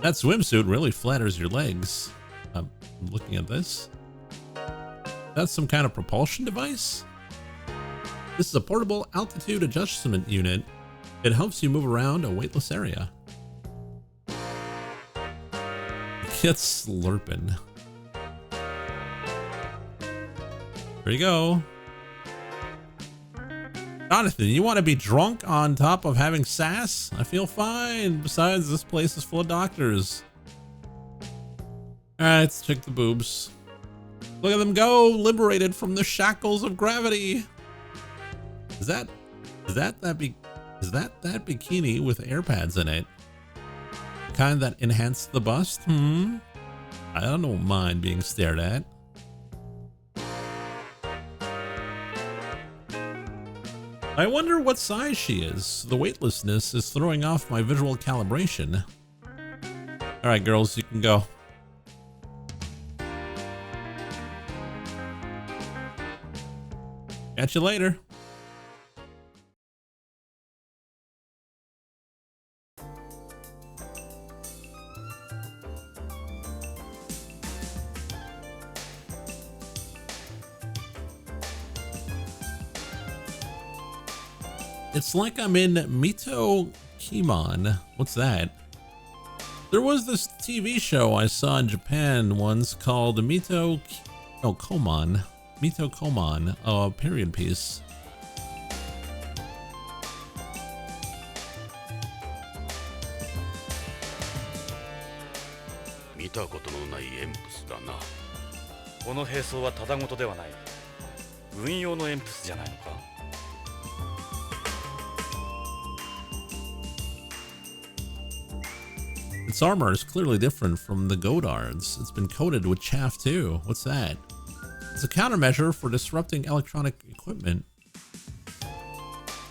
That swimsuit really flatters your legs. I'm looking at this. That's some kind of propulsion device? This is a portable altitude adjustment unit. It helps you move around a weightless area. Get slurping. There you go. Jonathan, you want to be drunk on top of having sass? I feel fine. Besides, this place is full of doctors. Alright, let's check the boobs. Look at them go, liberated from the shackles of gravity. Is that bikini with air pads in it? The kind that enhance the bust? I don't mind being stared at. I wonder what size she is. The weightlessness is throwing off my visual calibration. Alright, girls, you can go. Catch you later. It's like I'm in Mito Kimon. What's that? There was this TV show I saw in Japan once called Komon. Mito Komon, a period piece. 見たことのないエンプスだな。この兵装はただごとではない。軍用のエンプスじゃないのか。Its armor is clearly different from the Godards. It's been coated with chaff too. What's that? It's a countermeasure for disrupting electronic equipment.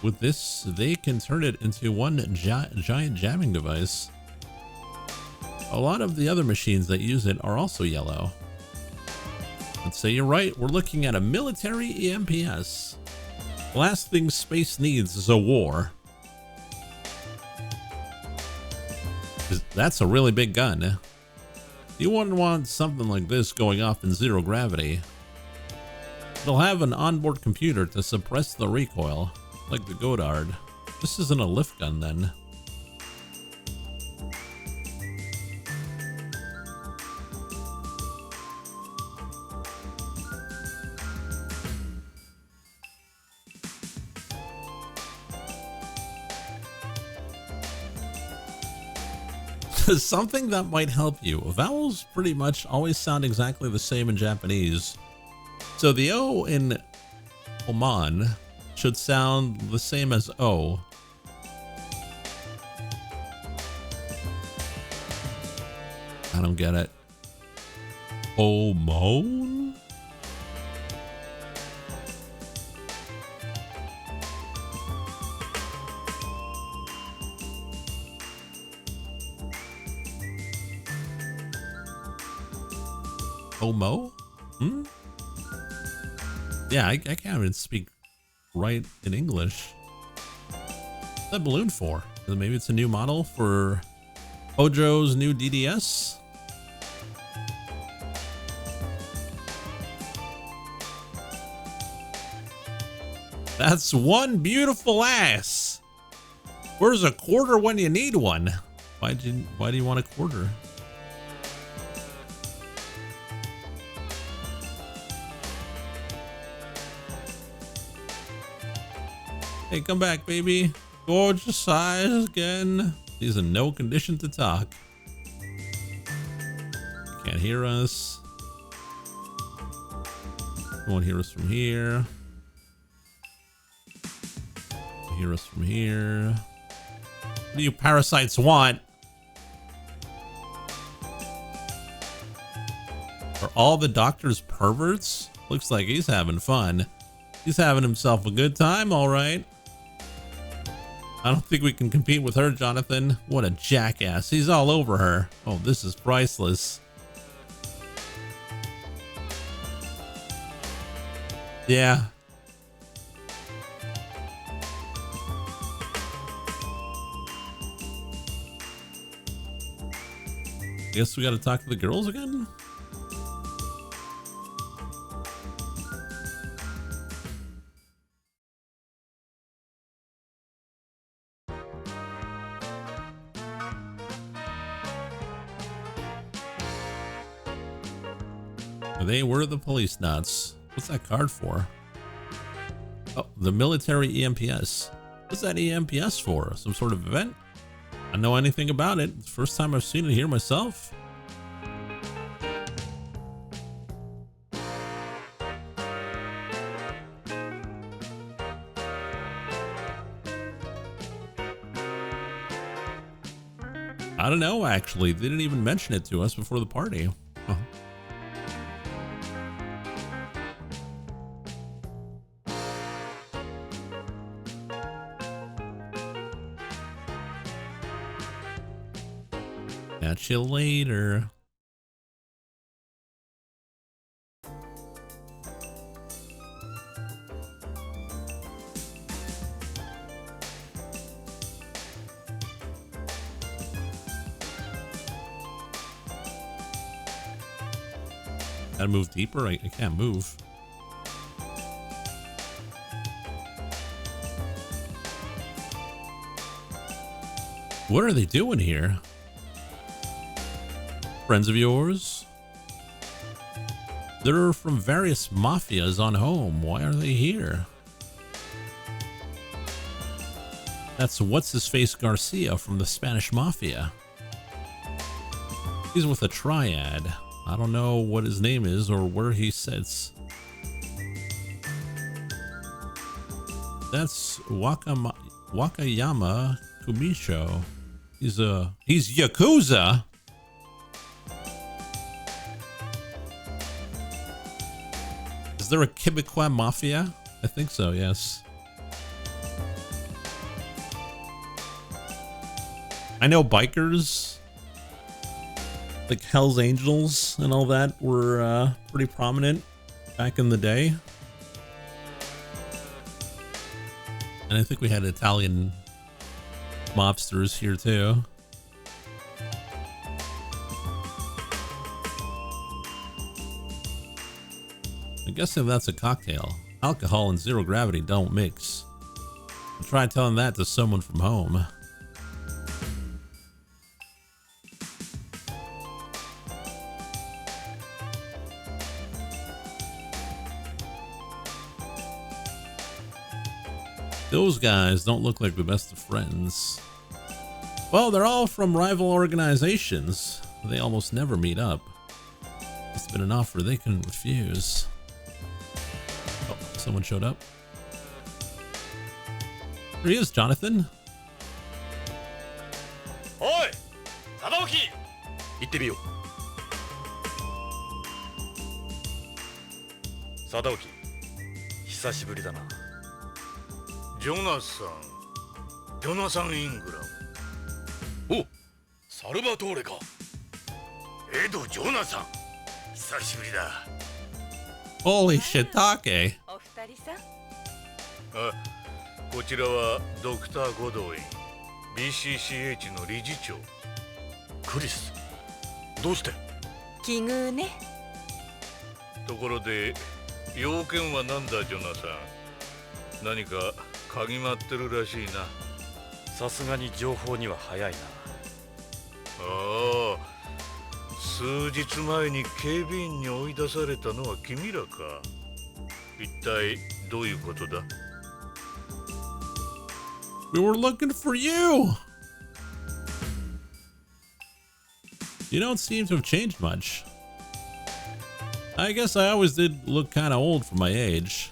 With this, they can turn it into one giant jamming device. A lot of the other machines that use it are also yellow. Let's say you're right, we're looking at a military EMPS. The last thing space needs is a war. That's a really big gun. You wouldn't want something like this going off in zero gravity. It'll have an onboard computer to suppress the recoil, like the Godard. This isn't a lift gun then. Something that might help you. Vowels pretty much always sound exactly the same in Japanese. So the O in Oman should sound the same as O. I don't get it. Oman? Omo? Yeah, I can't even speak right in English. What's that balloon for? Maybe it's a new model for Hojo's new DDS? That's one beautiful ass. Where's a quarter when you need one? Why do you want a quarter? Hey, come back, baby. Gorgeous eyes again. He's in no condition to talk. Can't hear us. Won't hear us from here. Hear us from here. What do you parasites want? Are all the doctors perverts? Looks like he's having fun. He's having himself a good time, all right. I don't think we can compete with her, Jonathan. What a jackass. He's all over her. Oh, this is priceless. Yeah. Guess we gotta talk to the girls again? They were the Policenauts. What's that card for? Oh, the military EMPS. What's that EMPS for? Some sort of event? I don't know anything about it. It's the first time I've seen it here myself. I don't know, actually. They didn't even mention it to us before the party. Huh. Catch you later. Gotta move deeper? I can't move. What are they doing here? Friends of yours? They're from various mafias on home. Why are they here? That's what's-his-face Garcia from the Spanish Mafia. He's with a triad. I don't know what his name is or where he sits. That's Wakayama Kumisho. He's Yakuza. Is there a Quebecois Mafia? I think so, yes. I know bikers, like Hell's Angels and all that, were pretty prominent back in the day. And I think we had Italian mobsters here too. I'm guessing that's a cocktail. Alcohol and zero gravity don't mix. I'll try telling that to someone from home. Those guys don't look like the best of friends. Well, they're all from rival organizations. They almost never meet up. It's been an offer they couldn't refuse. Oh, someone showed up. Here he is, Jonathan. Oi! Sadaoki! 行ってみよう。Sadaoki、久しぶりだな。ジョナサン・イングラム。お、サルバトーレか。エド・ジョナサン、久しぶりだ。 Holy shiitake. お二人さん。あ、こちらはドクター・ゴドウィン、 BCCH の理事長。クリス、どうして？奇遇ね。ところで用件は何だジョナサン。何か嗅ぎ回ってるらしいな。さすがに情報には早いな。ああ、数日前に警備員に追い出されたのは君らか。一体どういうことだ？ We were looking for you. You don't seem to have changed much. I guess I always did look kind of old for my age.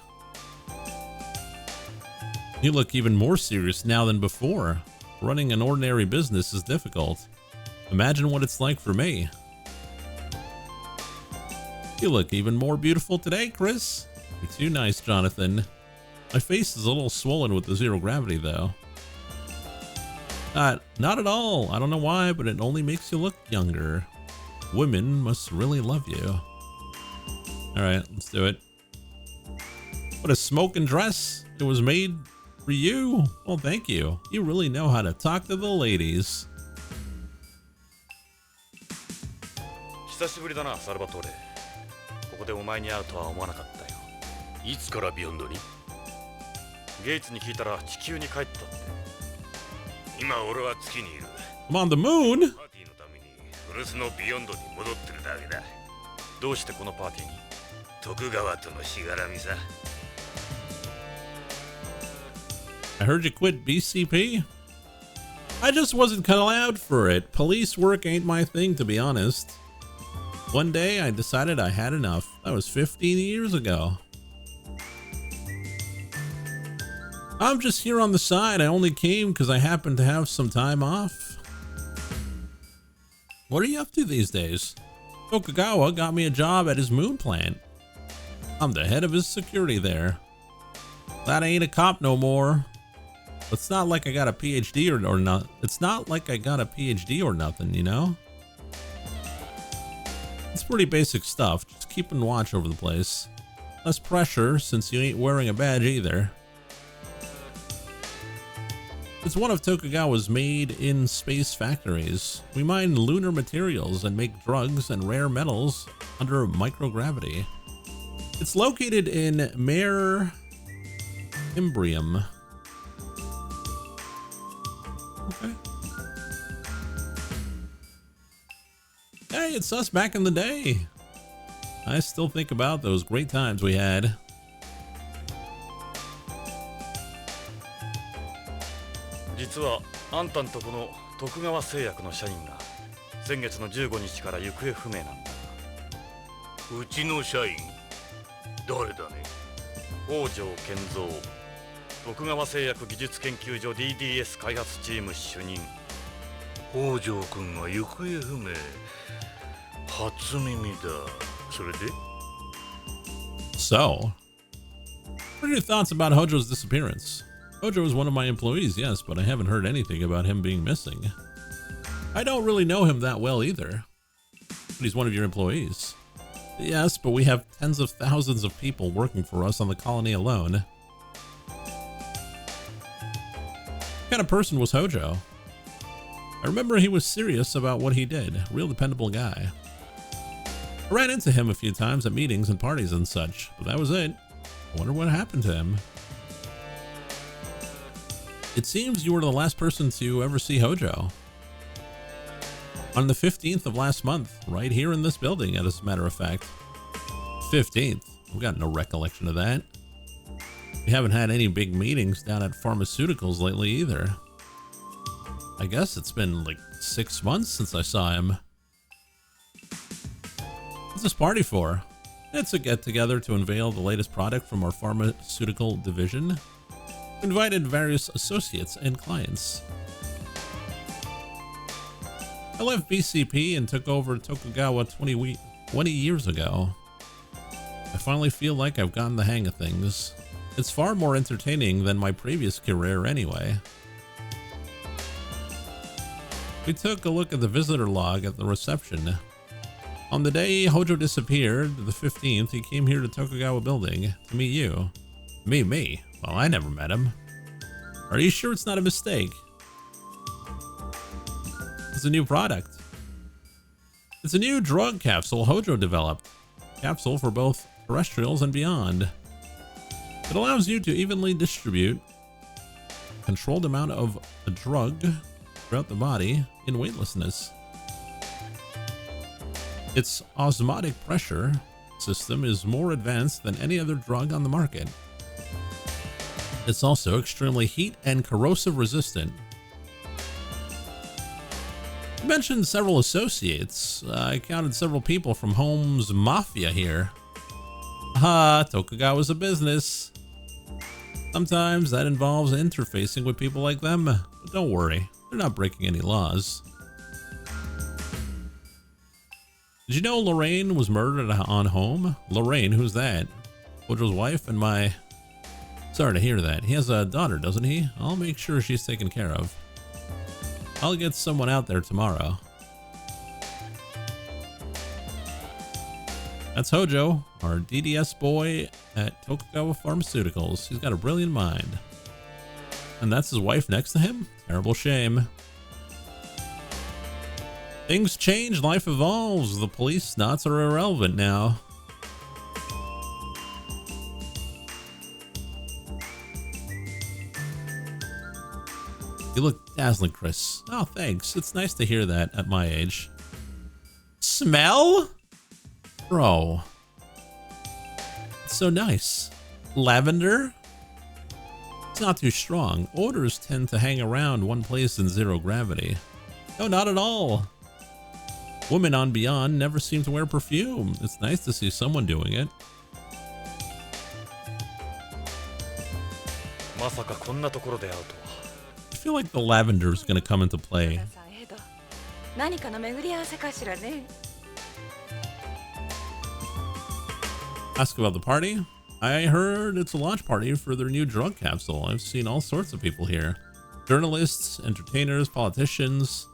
You look even more serious now than before. Running an ordinary business is difficult. Imagine what it's like for me. You look even more beautiful today, Chris. You're too nice, Jonathan. My face is a little swollen with the zero gravity, though. Not at all. I don't know why, but it only makes you look younger. Women must really love you. All right, let's do it. What a smoking dress. It was made for you. Well, thank you. You really know how to talk to the ladies. 久しぶりだな、サルバトーレ。ここでお前に会うとは思わなかったよ。いつからビヨンドに？ゲイツに聞いたら地球に帰ったって。今俺は月にいる。 I'm on the moon. パーティーのために古巣のビヨンドに戻ってるだけだ。どうしてこのパーティーに？徳川とのしがらみさ。 I heard you quit BCP. I just wasn't cut out for it. Police work ain't my thing, to be honest. One day I decided I had enough. That was 15 years ago. I'm just here on the side. I only came because I happened to have some time off. What are you up to these days? Tokugawa got me a job at his moon plant. I'm the head of his security there. That ain't a cop no more. It's not like I got a PhD or not. It's not like I got a PhD or nothing, you know? It's pretty basic stuff. Just keeping watch over the place. Less pressure since you ain't wearing a badge either. It's one of Tokugawa's made-in-space factories. We mine lunar materials and make drugs and rare metals under microgravity. It's located in Mare Imbrium. Okay. Hey, it's us back in the day. I still think about those great times we had. 実はあんたんとこの徳川製薬の社員が先月の15日から行方不明なんだ。うちの社員？誰だね？北条健三、徳川製薬技術研究所 DDS 開発チーム主任。北条君が行方不明。初耳だ。それで？ So, what are your thoughts about Hojo's disappearance? Hojo is one of my employees, yes, but I haven't heard anything about him being missing. I don't really know him that well either. But he's one of your employees. Yes, but we have tens of thousands of people working for us on the colony alone. What kind of person was Hojo? I remember he was serious about what he did. Real dependable guy. I ran into him a few times at meetings and parties and such, but that was it. I wonder what happened to him. It seems you were the last person to ever see Hojo. On the 15th of last month, right here in this building, as a matter of fact. 15th? I've got no recollection of that. We haven't had any big meetings down at pharmaceuticals lately either. I guess it's been like 6 months since I saw him. What's this party for? It's a get-together to unveil the latest product from our pharmaceutical division. We invited various associates and clients. I left BCP and took over Tokugawa 20 years ago. I finally feel like I've gotten the hang of things. It's far more entertaining than my previous career anyway. We took a look at the visitor log at the reception. On the day Hojo disappeared, the 15th, he came here to Tokugawa building to meet you. Meet me? Well, I never met him. Are you sure it's not a mistake? It's a new product. It's a new drug capsule Hojo developed. Capsule for both terrestrials and beyond. It allows you to evenly distribute a controlled amount of a drug throughout the body in weightlessness. Its osmotic pressure system is more advanced than any other drug on the market. It's also extremely heat and corrosive resistant. You mentioned several associates. I counted several people from Holmes Mafia here. Tokugawa's a business. Sometimes that involves interfacing with people like them, but don't worry, they're not breaking any laws. Did you know Lorraine was murdered on home? Lorraine, who's that? Hojo's wife and my... Sorry to hear that. He has a daughter, doesn't he? I'll make sure she's taken care of. I'll get someone out there tomorrow. That's Hojo, our DDS boy at Tokugawa Pharmaceuticals. He's got a brilliant mind. And that's his wife next to him? Terrible shame. Things change, life evolves. The Policenauts are irrelevant now. You look dazzling, Chris. Oh, thanks. It's nice to hear that at my age. Smell? Bro. It's so nice. Lavender? It's not too strong. Odors tend to hang around one place in zero gravity. No, not at all. Women on Beyond never seem to wear perfume. It's nice to see someone doing it. I feel like the lavender is going to come into play. Ask about the party. I heard it's a launch party for their new drug capsule. I've seen all sorts of people here. Journalists, entertainers, politicians.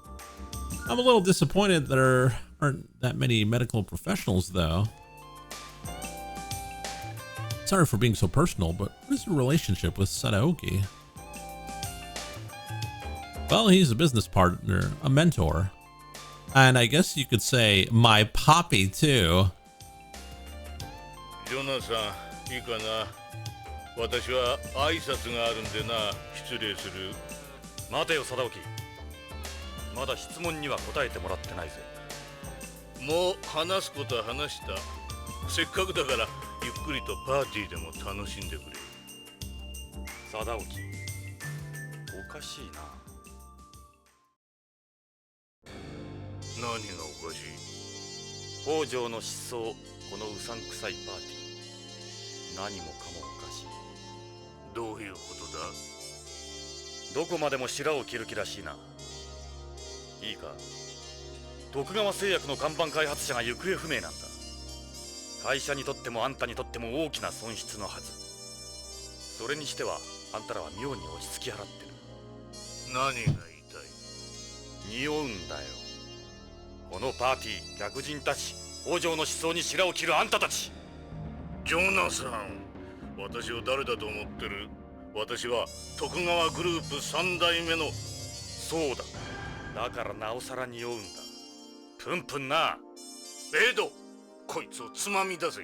I'm a little disappointed there aren't that many medical professionals, though. Sorry for being so personal, but what is your relationship with Sadaoki? Well, he's a business partner, a mentor. And I guess you could say my poppy, too. ジョナサン、いいかな。私は挨拶があるんでな。失礼する。待てよ、貞興。まだ質問には答えてもらってないぜ。もう話すことは話した。せっかくだからゆっくりとパーティーでも楽しんでくれ。貞興、おかしいな。何がおかしい？北条の失踪、このうさんくさいパーティー。何もかもおかしい。どういうことだ？どこまでも白を切る気らしいな。いいか、徳川製薬の看板開発者が行方不明なんだ。会社にとってもあんたにとっても大きな損失のはず。それにしてはあんたらは妙に落ち着き払ってる。何が言いたい？匂うんだよ。このパーティー、客人たち、北条の失踪に白を切るあんたたち。ジョナサン、私を誰だと思ってる？私は徳川グループ3代目の。そうだ。だからなおさら匂うんだ。プンプンな。エド、こいつをつまみ出せ。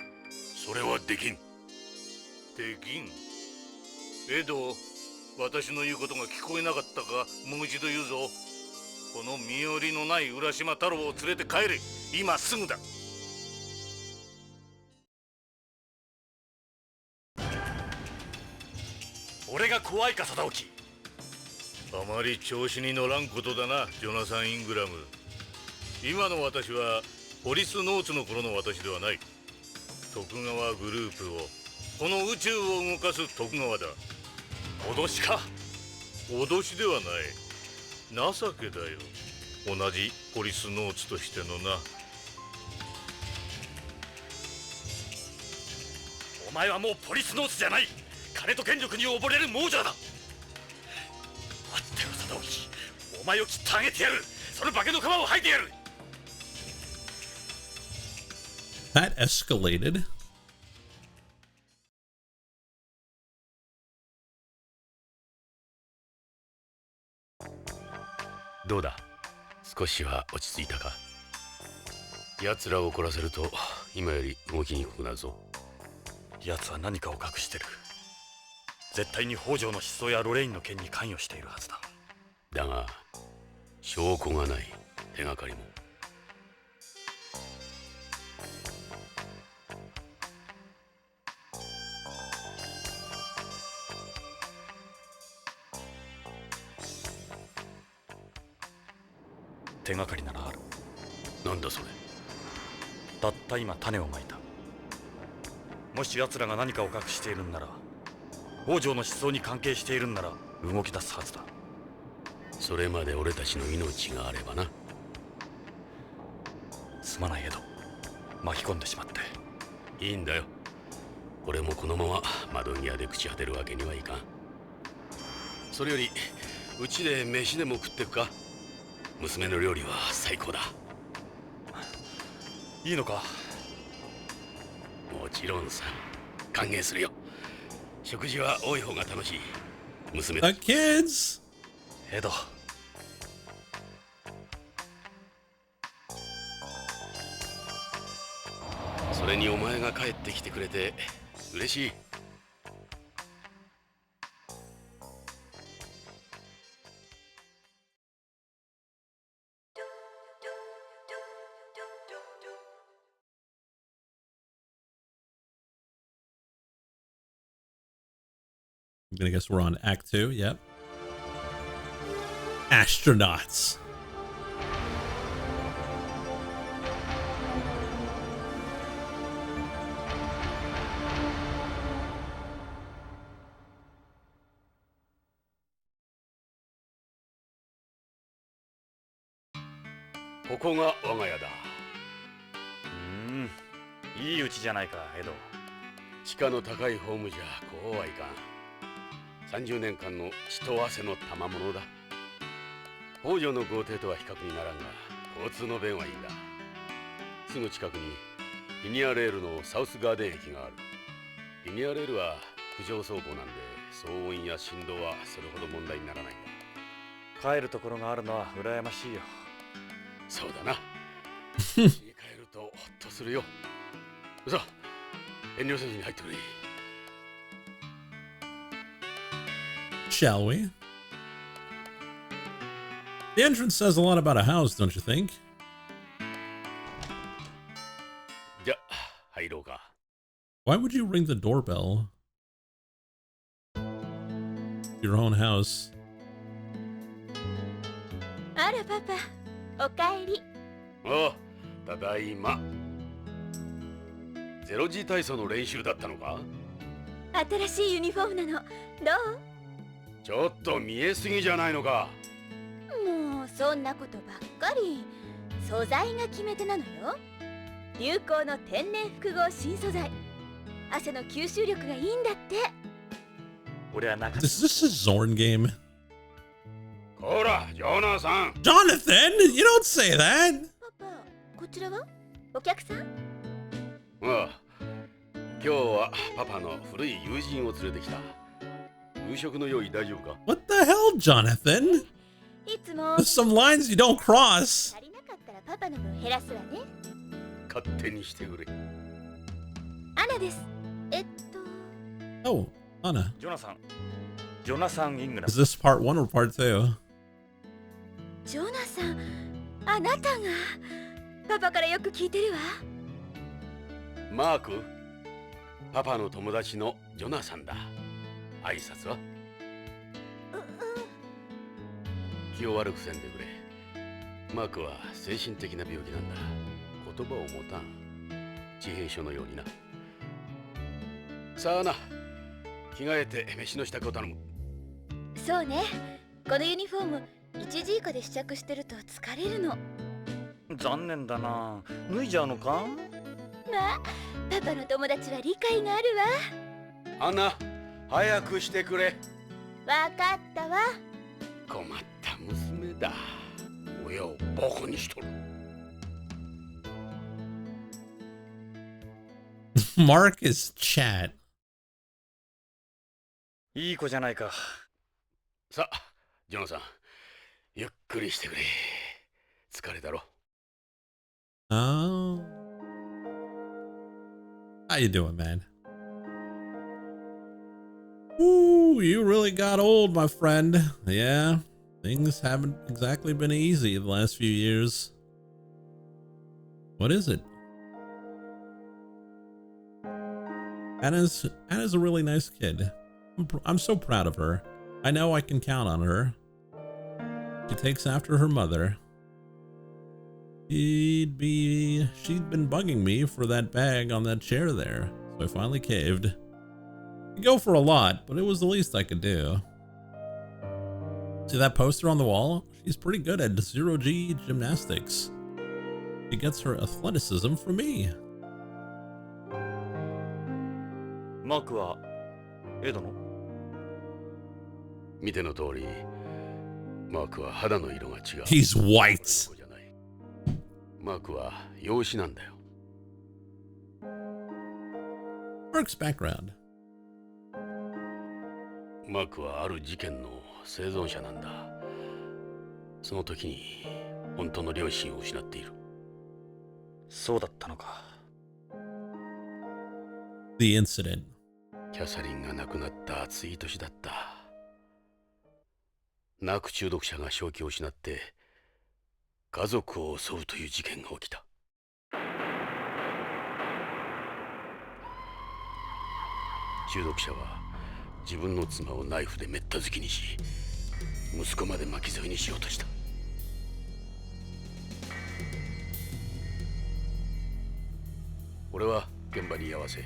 それはできん。できん？エド、私の言うことが聞こえなかったか？もう一度言うぞ。この身寄りのない浦島太郎を連れて帰れ。今すぐだ。俺が怖いか、貞興。あまり調子に乗らんことだな、ジョナサン・イングラム。今の私はポリスノーツの頃の私ではない。徳川グループを、この宇宙を動かす徳川だ。脅しか？脅しではない。情けだよ。同じポリスノーツとしてのな。お前はもうポリスノーツじゃない。金と権力に溺れる亡者だ。待ってろ、貞興。お前を切ってあげてやる。その化けの皮を吐いてやる。That escalated. どうだ、少しは落ち着いたか？奴らを怒らせると今より動きにくくなるぞ。奴は何かを隠してる。絶対に北条の失踪やロレインの件に関与しているはずだ。だが証拠がない。手がかりも。手がかりならある。なんだそれ？たった今種をまいた。もし奴らが何かを隠しているんなら、北条の失踪に関係しているんなら動き出すはずだ。それまで俺たちの命があればな。すまないエド、巻き込んでしまって。いいんだよ。俺もこのまま窓際で朽ち果てるわけにはいかん。それよりうちで飯でも食ってくか？娘の料理は最高だ。いいのか？もちろんさ、歓迎するよ。食事は多い方が楽しい。娘 The kids! エド。それにお前が帰ってきてくれて嬉しい。I'm gonna guess we're on Act 2, yep. Astronauts. This is my house. いいうちじゃないか、エド。地価の高いホームじゃこうはいかん。30年間の血と汗の賜物だ。北条の豪邸とは比較にならんが、交通の便はいいんだ。すぐ近くにリニアレールのサウスガーデン駅がある。リニアレールは浮上走行なんで、騒音や振動はそれほど問題にならないんだ。帰るところがあるのは羨ましいよ。そうだな。家に帰るとほっとするよ。さあ、遠慮せずに入ってくれ。Shall we? The entrance says a lot about a house, don't you think? じゃ、入ろうか。Why would you ring the doorbell? Your own house. あらパパ、おかえり。ああ、ただいま。ゼロ時体操の練習だったのか？新しいユニフォームなの。どう？ちょっと見えすぎじゃないのか。もうそんなことばっかり。素材が決め手なのよ。流行の天然複合新素材。汗の吸収力がいいんだって。俺は中 Is this a Zorn game? こら、ジョナサン。 Jonathan! You don't say that! パパ、こちらは？お客さん？ああ、今日はパパの古い友人を連れてきた。夕食の用意大丈夫か？ What the hell, Jonathan? いつも There's some lines you don't cross. 足りなかったらパパの分減らすわね。勝手にしてくれ。アナです。Oh, Anna. ジョナサン・イングラ Is ム。 this part 1 or part 2? ジョナさん、あなたが。パパからよく聞いてるわ。マーク、パパの友達のジョナサンだ。挨拶は？気を悪くせんでくれ。マークは精神的な病気なんだ。言葉を持たん。自閉症のようにな。さあな、着替えて飯の支度を頼む。そうね。このユニフォーム、1時以下で試着してると疲れるの。残念だな。脱いじゃうのか？まあ、パパの友達は理解があるわ。アンナ、早くしてくれ。わかったわ。困った娘だ。親をバカにしとる。Mark is chat. いい子じゃないか。さあ、ジョナさん、ゆっくりしてくれ。疲れだろ。Oh. How you doing, man? Ooh, you really got old, my friend. Yeah, things haven't exactly been easy the last few years. What is it? Anna's a really nice kid. I'm so proud of her. I know I can count on her. She takes after her mother. She'd been bugging me for that bag on that chair there, so I finally caved. I go for a lot, but it was the least I could do. See that poster on the wall? She's pretty good at zero-G gymnastics. She gets her athleticism from me. マークはエドの？見ての通り、マークは肌の色が違う。 He's white. マークは養子なんだよ。 Mark's background. マークはある事件の生存者なんだ。その時に本当の両親を失っている。そうだったのか。 The incident. キャサリンが亡くなった暑い年だった。ナーク中毒者が正気を失って家族を襲うという事件が起きた。中毒者は自分の妻をナイフでめった突きにし、息子まで巻き添えにしようとした。俺は現場に居合わせ、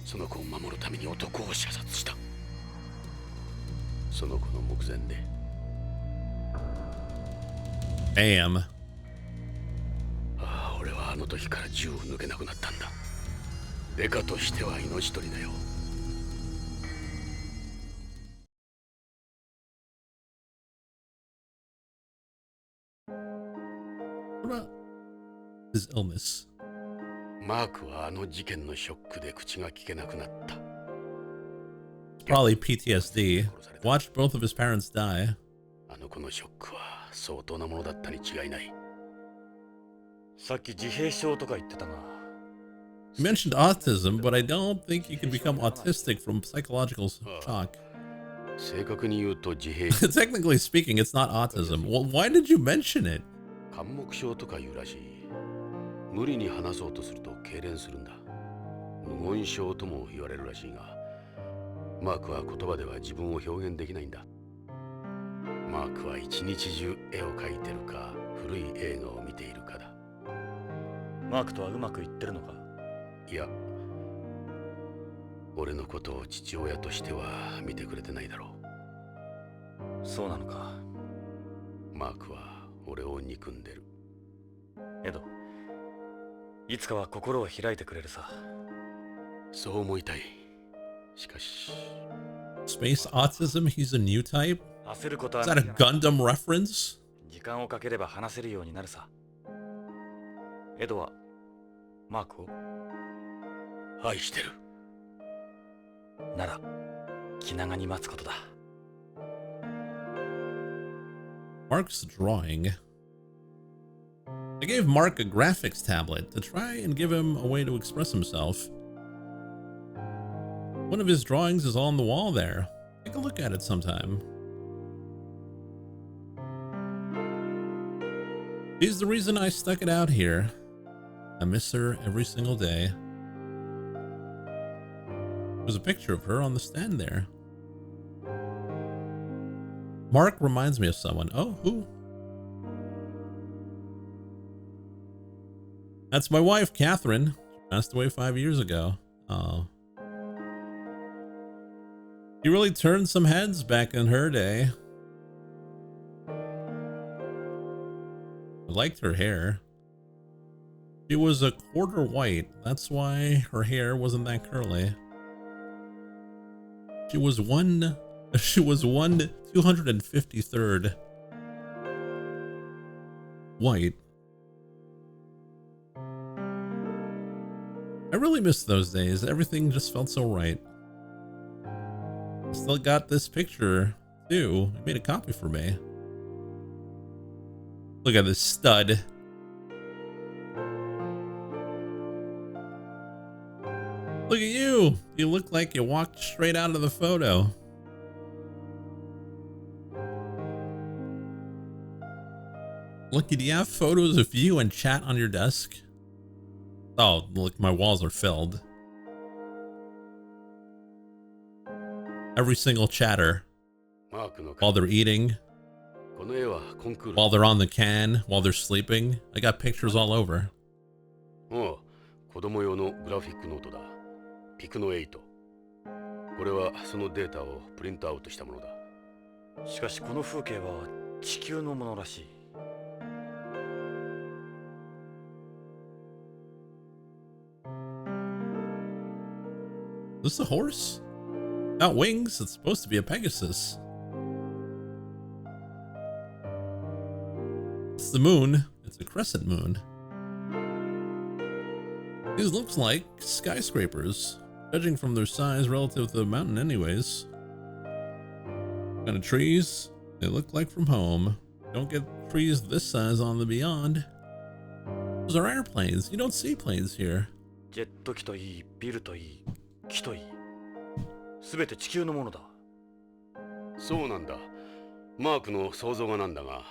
その子を守るために男を射殺した。その子の目前で。 Damn. ああ、俺はあの時から銃を抜けなくなったんだ。デカとしては命取りだよ。 What about his illness? マークはあの事件のショックで口が聞けなくなった。 Probably PTSD. Watched both of his parents die. あの子のショックは相当なものだったに違いない。さっき自閉症とか言ってたが。 You mentioned autism, but I don't think you can become autistic from psychological shock. 正確に言うと自閉 Technically speaking, it's not autism. Well, why did you mention it? 緘黙症とかいうらしい。無理に話そうとすると痙攣するんだ。無言症とも言われるらしいが、マークは言葉では自分を表現できないんだ。マークは一日中絵を描いてるか古い映画を見ているかだ。マークとはうまくいってるのか。いや、俺のことを父親としては見てくれてないだろう。そうなのか。マークは俺を憎んでる。エド、いつかは心を開いてくれるさ。そう思いたい。しかし Space autism? He's a new type? 焦ることは Is that a Gundam reference? 時間をかければ話せるようになるさ。エドはマークを愛してる。なら気長に待つことだ。 Mark's drawing. I gave Mark a graphics tablet to try and give him a way to express himself. One of his drawings is on the wall there. Take a look at it sometime. She's the reason I stuck it out here. I miss her every single day. There's a picture of her on the stand there. Mark reminds me of someone. Oh, who? That's my wife, Catherine. She passed away 5 years ago. Oh. She really turned some heads back in her day. I liked her hair. She was a quarter white. That's why her hair wasn't that curly. She was 253rd white. I really miss those days. Everything just felt so right. I still got this picture too. I made a copy for me. Look at this stud. Look at you. You look like you walked straight out of the photo. Look, do you have photos of you and chat on your desk? Oh, look, my walls are filled. Every single chatter. While they're eating. While they're on the can. While they're sleeping. I got pictures all over. 子供用のグラフィックノートだ。ピクノ8。これはそのデータをプリントアウトしたものだ。しかしこの風景は地球のものらしい。Is this a horse? Not wings, it's supposed to be a Pegasus. It's the moon. It's a crescent moon. These looks like skyscrapers, judging from their size relative to the mountain anyways. Kind of trees they look like from home. Don't get trees this size on the beyond. Those are airplanes. You don't see planes here. ジェット機といい、ビルといい、木といい、すべて地球のものだ。そうなんだ。マークの想像がなんだが、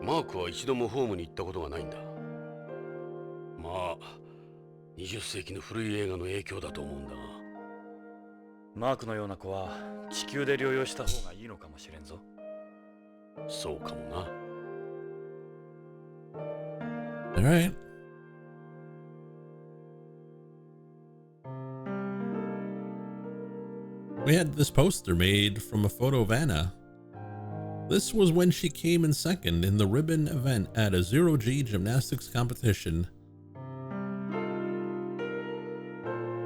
マークは一度もホームに行ったことがないんだ。まあ、20世紀の古い映画の影響だと思うんだが。マークのような子は地球で療養した方がいいのかもしれんぞ。そうかもな。All right. We had this poster made from a photo of Anna. This was when she came in second in the ribbon event at a 0G gymnastics competition.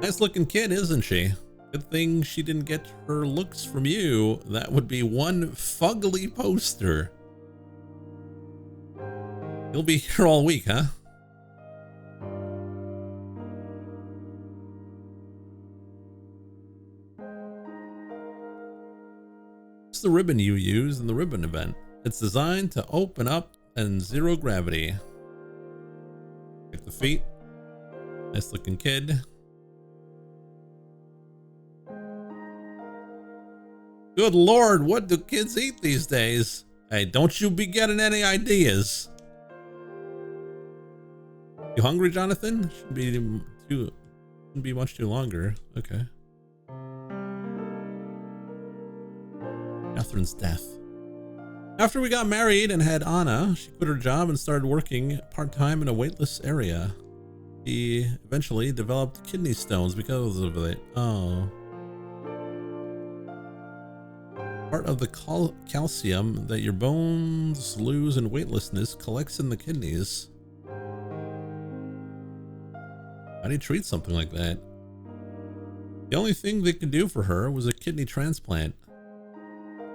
Nice looking kid, isn't she? Good thing she didn't get her looks from you. That would be one fugly poster. You'll be here all week, huh? It's the ribbon you use in the ribbon event. It's designed to open up and zero gravity. Check the feet. Nice looking kid. Good Lord, what do kids eat these days? Hey, don't you be getting any ideas. You hungry, Jonathan? Shouldn't be much too longer. Okay. Catherine's death. After we got married and had Anna, she quit her job and started working part-time in a weightless area. She eventually developed kidney stones because of it. Oh. Part of the calcium that your bones lose in weightlessness collects in the kidneys. How do you treat something like that? The only thing they could do for her was a kidney transplant.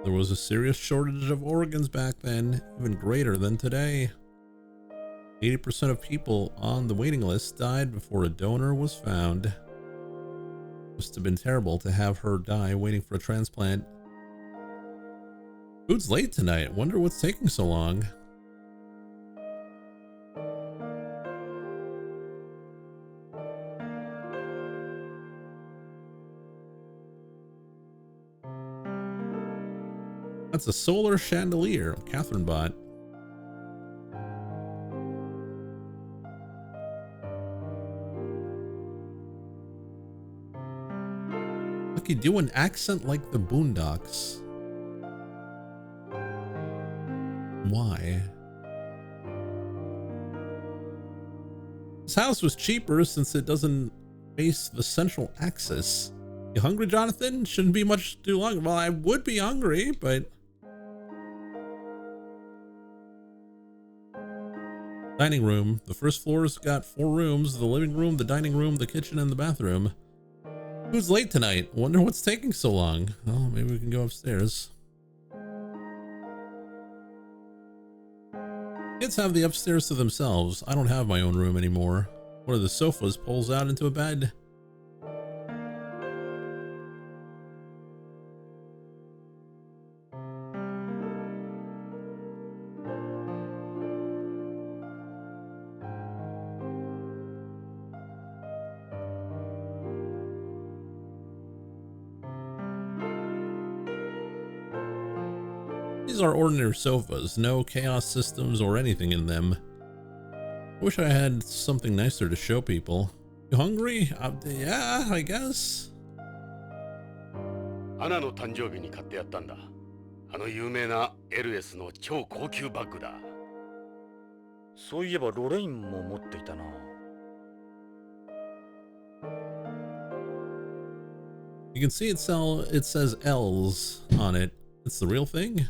There was a serious shortage of organs back then, even greater than today. 80% of people on the waiting list died before a donor was found. It must have been terrible to have her die waiting for a transplant. Food's late tonight. Wonder what's taking so long. That's a solar chandelier Catherine bought. Look, you do an accent like the Boondocks. Why? This house was cheaper since it doesn't face the central axis. You hungry, Jonathan? Shouldn't be much too long. Well, I would be hungry, but... Dining room. The first floor's got 4 rooms. The living room, the dining room, the kitchen, and the bathroom. Who's late tonight? Wonder what's taking so long. Oh, maybe we can go upstairs. Kids have the upstairs to themselves. I don't have my own room anymore. One of the sofas pulls out into a bed. These are ordinary sofas, no chaos systems or anything in them. I wish I had something nicer to show people. You hungry? Yeah, I guess. アナの誕生日に買ってやったんだ。あの有名な LS の超高級バッグだ。そういえばロレインも持っていたな。You can see it says L's on it. It's the real thing?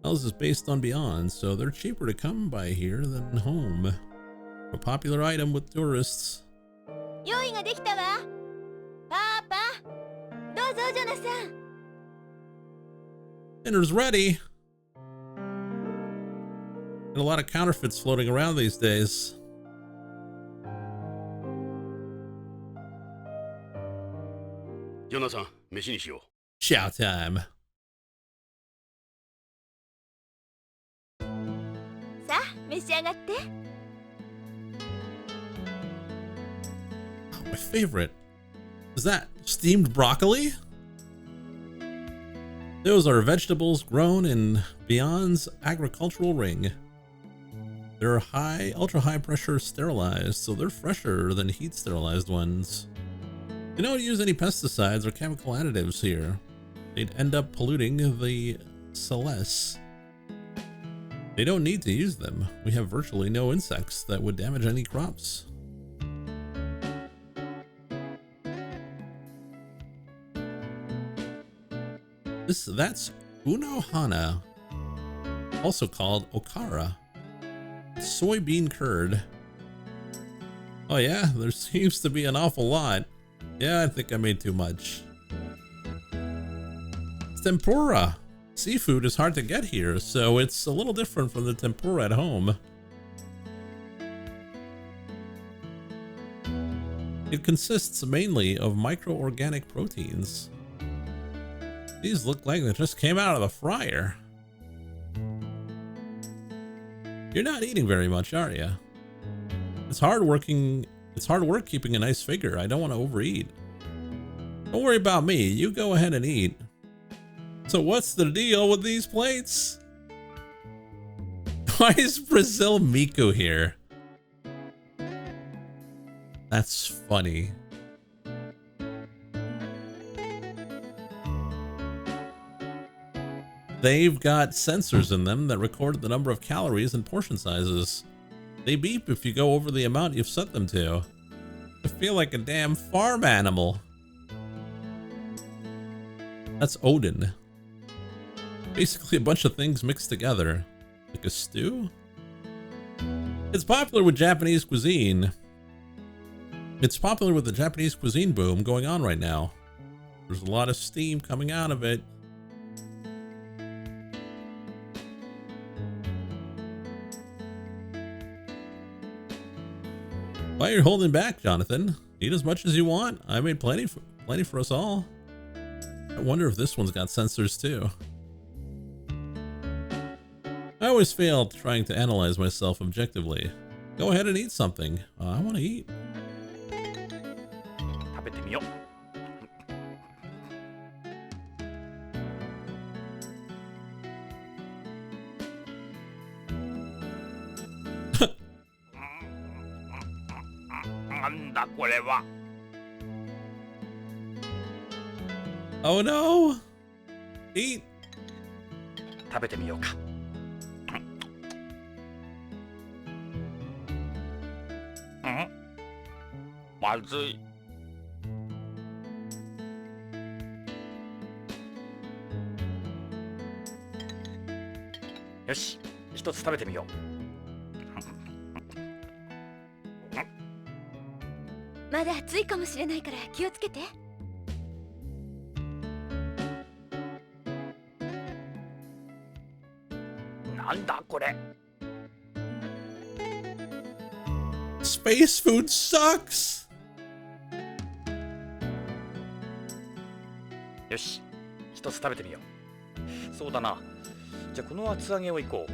L's is based on Beyond, so they're cheaper to come by here than home. A popular item with tourists. 用意ができたわ。パパ、どうぞジョナサン。 Dinner's ready. And a lot of counterfeits floating around these days. Jonah-san, 飯にしよ Chow time. さあ召し上がって。 My favorite. Is that steamed broccoli? Those are vegetables grown in Beyond's agricultural ring. They're ultra high pressure sterilized, so they're fresher than heat sterilized ones. They don't use any pesticides or chemical additives here. They'd end up polluting the Celeste. They don't need to use them. We have virtually no insects that would damage any crops. That's unohana, also called okara. Soybean curd. Oh yeah, there seems to be an awful lot. Yeah, I think I made too much. Tempura. Seafood is hard to get here, so it's a little different from the tempura at home. It consists mainly of microorganic proteins. These look like they just came out of the fryer. You're not eating very much, are you? It's hard work keeping a nice figure. I don't want to overeat. Don't worry about me. You go ahead and eat. So what's the deal with these plates? Why is Brazil Miku here? That's funny. They've got sensors in them that record the number of calories and portion sizes. They beep if you go over the amount you've set them to. I feel like a damn farm animal. That's Odin. Basically a bunch of things mixed together. Like a stew? It's popular with Japanese cuisine. It's popular with the Japanese cuisine boom going on right now. There's a lot of steam coming out of it. Why are you holding back, Jonathan? Eat as much as you want. I made plenty for us all. I wonder if this one's got sensors too. I always fail trying to analyze myself objectively. Go ahead and eat something. I want to eat. 食べてみよう。なんだこれは。 Oh no! Eat! 食べてみようか。まずい。よし、一つ食べてみよう。まだ暑いかもしれないから気をつけて。なんだこれ。 Space food sucks! よし、一つ食べてみよう。そうだな。じゃあこの厚揚げをいこう。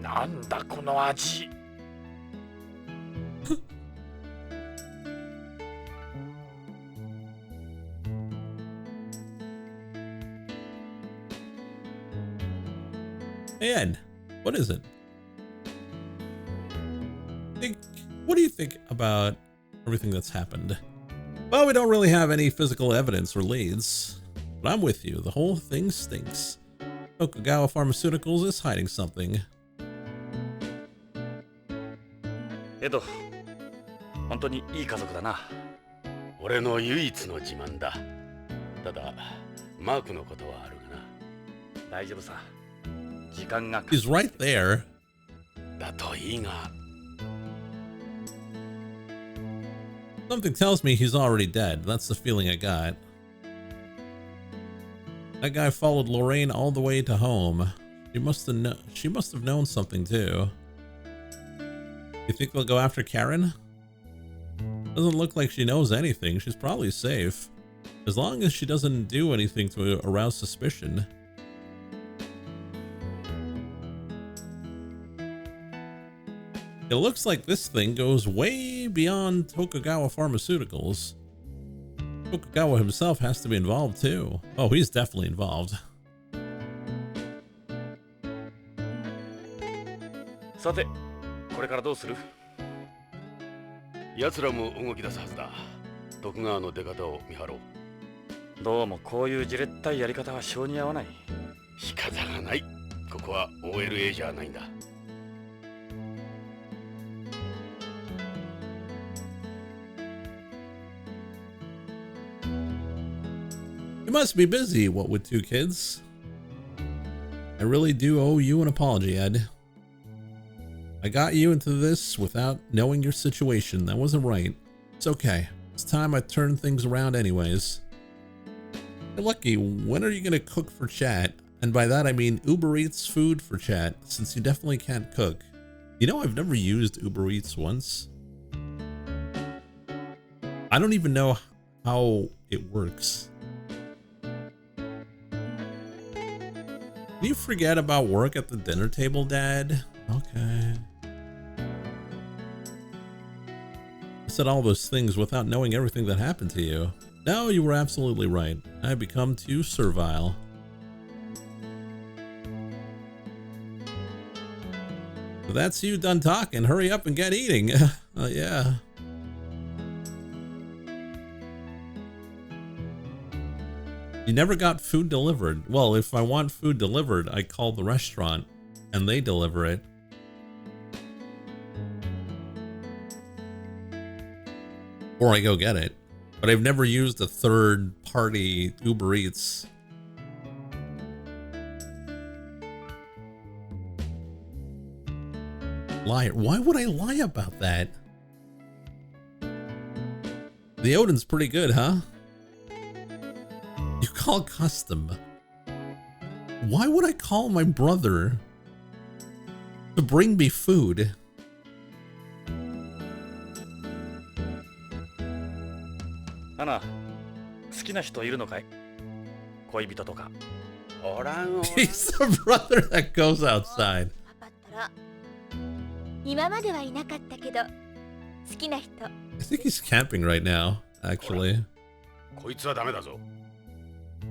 なんだこの味。And what is it? What do you think about everything that's happened? Well, we don't really have any physical evidence or leads, but I'm with you. The whole thing stinks. Tokugawa Pharmaceuticals is hiding something. エド、本当にいい家族だな。俺の唯一の自慢だ。ただマークのことはあるがな。大丈夫さ。時間が。 He's right there. だといいが。Something tells me he's already dead. That's the feeling I got. That guy followed Lorraine all the way to home. She must have known something too. You think they'll go after Karen? Doesn't look like she knows anything. She's probably safe. As long as she doesn't do anything to arouse suspicion. It looks like this thing goes way beyond Tokugawa Pharmaceuticals. Tokugawa himself has to be involved too. Oh, he's definitely involved. さて、これからどうする？奴らも動き出すはずだ。徳川の出方を見張ろう。どうもこういうじれったいやり方は性に合わない。仕方がない。ここは OLA じゃないんだ。You must be busy, what with 2 kids. I really do owe you an apology, Ed. I got you into this without knowing your situation. That wasn't right. It's okay. It's time I turn things around anyways. Hey, Lucky, when are you gonna cook for chat? And by that I mean Uber Eats food for chat, since you definitely can't cook. You know, I've never used Uber Eats once. I don't even know how it works. Do you forget about work at the dinner table, Dad? Okay. I said all those things without knowing everything that happened to you. No, you were absolutely right. I have become too servile. So that's you done talking. Hurry up and get eating. Yeah. You never got food delivered. Well, if I want food delivered, I call the restaurant and they deliver it. Or I go get it. But I've never used a third-party Uber Eats. Liar. Why would I lie about that? The Odin's pretty good, huh? You call custom. Why would I call my brother to bring me food? Anna, 好きな人いるのかい？恋人とか。おらんおらん。He's the brother that goes outside. 今まではいなかったけど、好きな人。I think he's camping right now, actually. こいつはダメだぞ。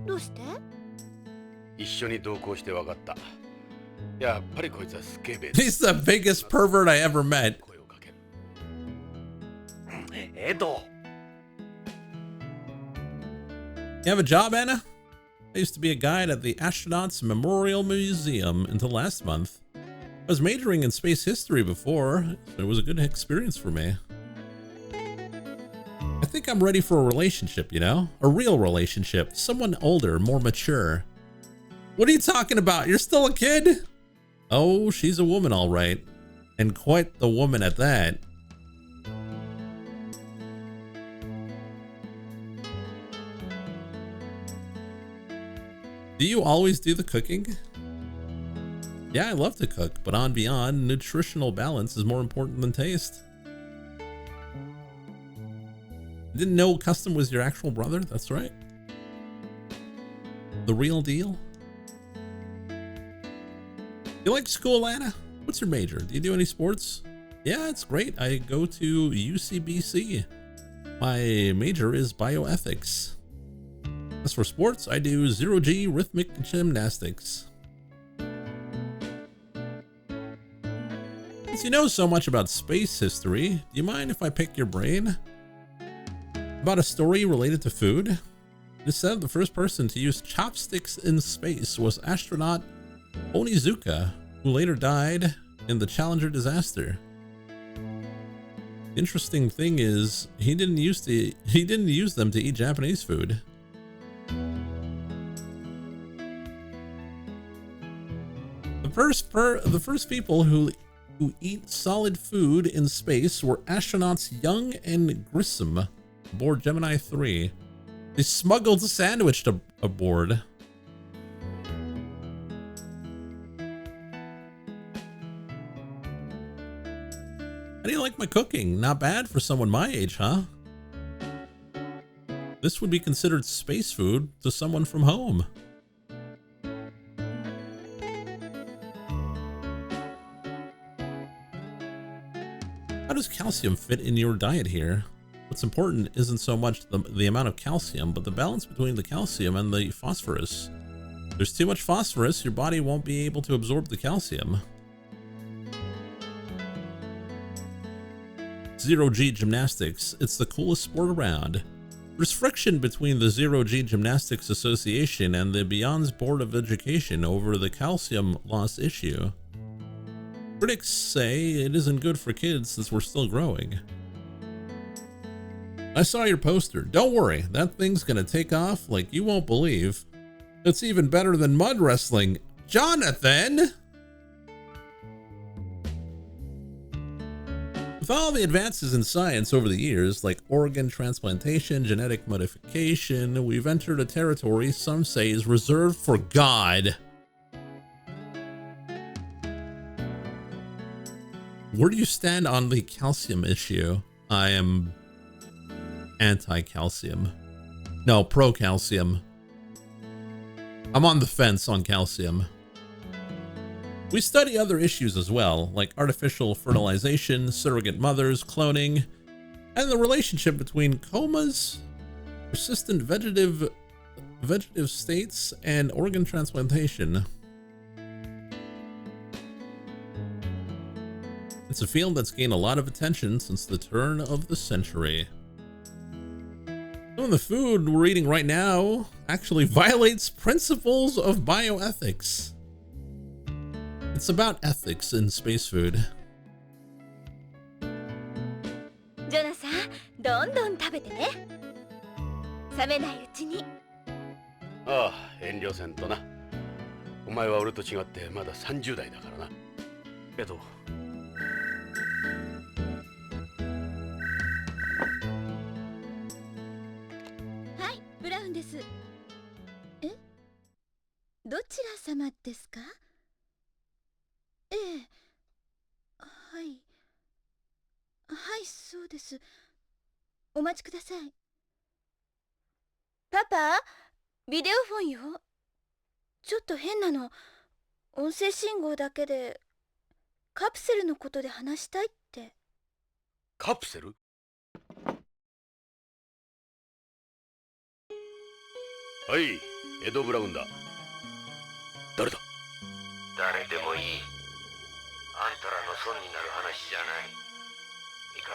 どうして？一緒に同行して分かった。やっぱりこいつはスケベ。He's the biggest pervert I ever met. 声をかける。エド。You have a job, Anna? I used to be a guide at the Astronauts Memorial Museum until last month. I was majoring in space history before, so it was a good experience for me. I think I'm ready for a relationship, you know? A real relationship. Someone older, more mature. What are you talking about? You're still a kid? Oh, she's a woman, all right. And quite the woman at that. Do you always do the cooking? Yeah, I love to cook, but on beyond, nutritional balance is more important than taste. Didn't know Custom was your actual brother? That's right. The real deal? You like school, Anna? What's your major? Do you do any sports? Yeah, it's great. I go to UCBC. My major is bioethics. As for sports, I do 0G rhythmic gymnastics. Since you know so much about space history, do you mind if I pick your brain about a story related to food? It is said the first person to use chopsticks in space was astronaut Onizuka, who later died in the Challenger disaster. The interesting thing is, he didn't use them to eat Japanese food. The first people who who eat solid food in space were astronauts Young and Grissom aboard Gemini 3. They smuggled a sandwich aboard. How do you like my cooking? Not bad for someone my age, huh? This would be considered space food to someone from home. How does calcium fit in your diet here? What's important isn't so much the amount of calcium, but the balance between the calcium and the phosphorus. If there's too much phosphorus, your body won't be able to absorb the calcium. Zero-G gymnastics. It's the coolest sport around. There's friction between the Zero-G Gymnastics Association and the Beyond's Board of Education over the calcium loss issue. Critics say it isn't good for kids since we're still growing. I saw your poster. Don't worry, that thing's gonna take off like you won't believe. It's even better than mud wrestling. Jonathan! With all the advances in science over the years, like organ transplantation, genetic modification, we've entered a territory some say is reserved for God. Where do you stand on the calcium issue? I am anti-calcium. No, pro-calcium. I'm on the fence on calcium. We study other issues as well, like artificial fertilization, surrogate mothers, cloning, and the relationship between comas, persistent vegetative states, and organ transplantation. It's a field that's gained a lot of attention since the turn of the century. Some of the food we're eating right now actually violates principles of bioethics. It's about ethics in space food. ジョナサン、どんどん食べてね。冷めないうちに。ああ、遠慮せんとな。お前は俺と違ってまだ30代だからな。はい、ブラウンです。え？どちら様ですか？ええ。はい。はい、そうです。お待ちください。パパ、ビデオフォンよ。ちょっと変なの。音声信号だけでカプセルのことで話したいって。カプセル？はい、エド・ブラウンだ。誰だ？誰でもいい。あんたらの損になる話じゃない。いいか、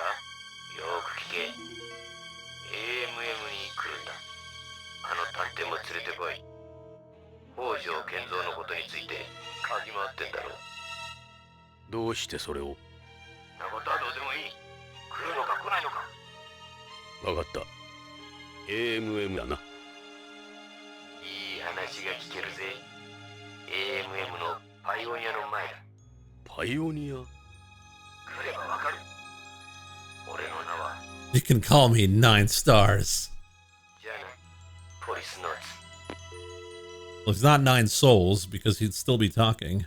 よーく聞け。AMM に来るんだ。あの探偵も連れてこい。北条健三のことについて嗅ぎ回ってんだろう。どうしてそれを？なことはどうでもいい。来るのか来ないのか。わかった。AMM だな。いい話が聞けるぜ。AMM のパイオニアの前だ。パイオニア？来ればわかる。俺の名は You can call me 9 stars. じゃあな、ポリスノーツ。 Well, it's not 9 souls because he'd still be talking.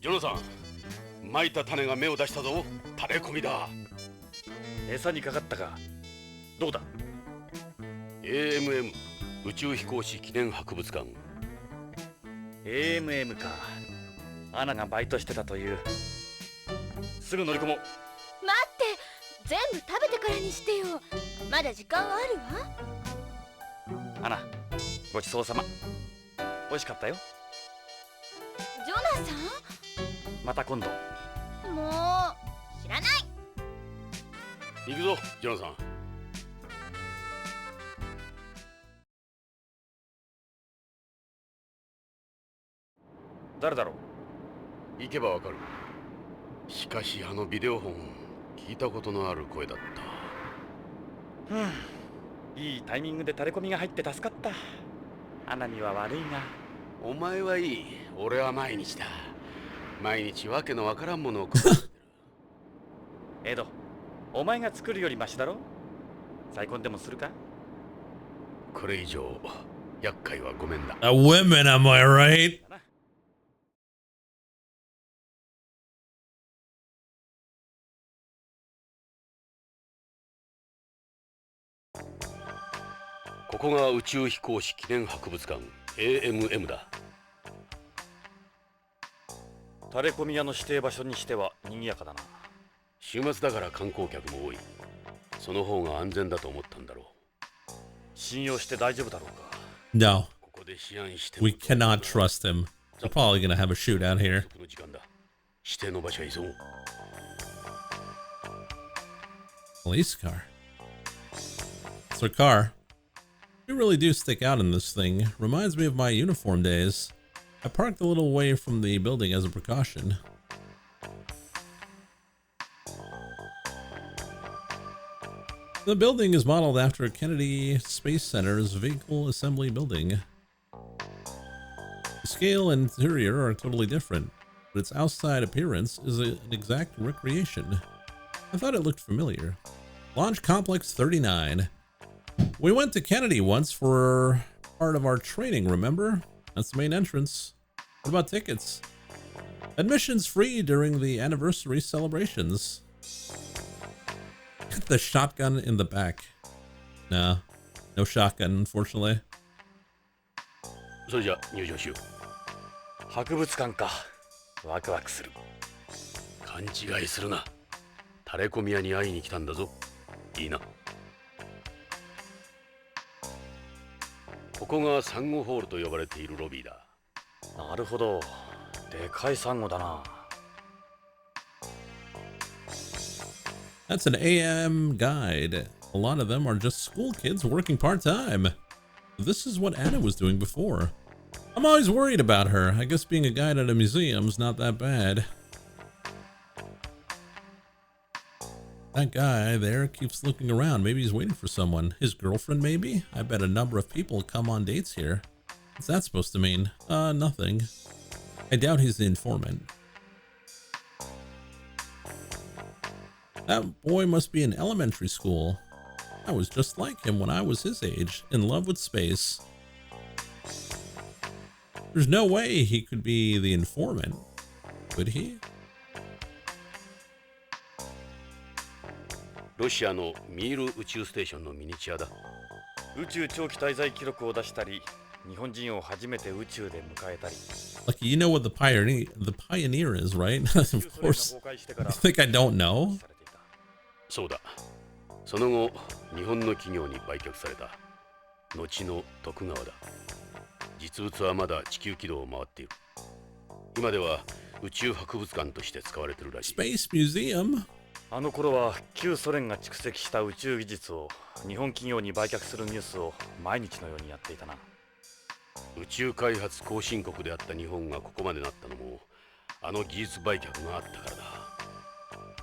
ジョナサン、撒いた種が芽を出したぞ。種込みだ。餌にかかったか。どうだ？ AMM 宇宙飛行士記念博物館。 AMM か。アナがバイトしてたという。すぐ乗り込もう。待って、全部食べてからにしてよ。まだ時間はあるわ。アナ、ごちそうさま。美味しかったよ。ジョナサまた今度。ン？もう知らない。行くぞ、ジョナサン。誰だろう？行けばわかる。しかしあのビデオ本、聞いたことのある声だった。いいタイミングでタレコミが入って助かった。アナには悪いが。お前はいい。俺は毎日だ。毎日わけのわからんものを食ってる。エド、お前が作るよりマシだろ。再婚でもするか。これ以上厄介はごめんだ。Women, am I right? ここが宇宙飛行士記念博物館 AMM だ。タレコミ屋の指定場所にしては賑やかだな。週末だから観光客も多い。その方が安全だと思ったんだろう。信用して大丈夫だろうか。 No, ここで思案しても we cannot trust him. We're probably gonna have a shootout here. この時間だ。指定の場所へ急ごう。Police car. It's their car. You really do stick out in this thing. Reminds me of my uniform days. I parked a little away from the building as a precaution. The building is modeled after Kennedy Space Center's vehicle assembly building. The scale and interior are totally different, but its outside appearance is an exact recreation. I thought it looked familiar. Launch Complex 39. We went to Kennedy once for part of our training, remember? That's the main entrance. What about tickets? Admission's free during the anniversary celebrations. Get the shotgun in the back. No, no shotgun, unfortunately. それじゃ入場しよう。博物館か。ワクワクする。勘違いするな。タレコミ屋に会いに来たんだぞ。いいな。ここがサンゴホールと呼ばれているロビーだ。なるほど。でかいサンゴだな。That's an AM guide. A lot of them are just school kids working part-time. This is what Anna was doing before. I'm always worried about her. I guess being a guide at a museum's not that bad. That guy there keeps looking around. Maybe he's waiting for someone. His girlfriend, maybe? I bet a number of people come on dates here. What's that supposed to mean? Nothing. I doubt he's the informant. That boy must be in elementary school. I was just like him when I was his age, in love with space. There's no way he could be the informant, could he? ロシアのミール宇宙ステーションのミニチュアだ。宇宙長期滞在記録を出したり、日本人を初めて宇宙で迎えたり。Like, you know what the pioneer is, right? Of course. You think I don't know? そうだ。その後、日本の企業に売却された。後の徳川だ。実物はまだ地球軌道を回っている。今では宇宙博物館として使われているらしい。Space Museum? あの頃は旧ソ連が蓄積した宇宙技術を日本企業に売却するニュースを毎日のようにやっていたな。宇宙開発後進国であった日本がここまでなったのもあの技術売却があったからだ。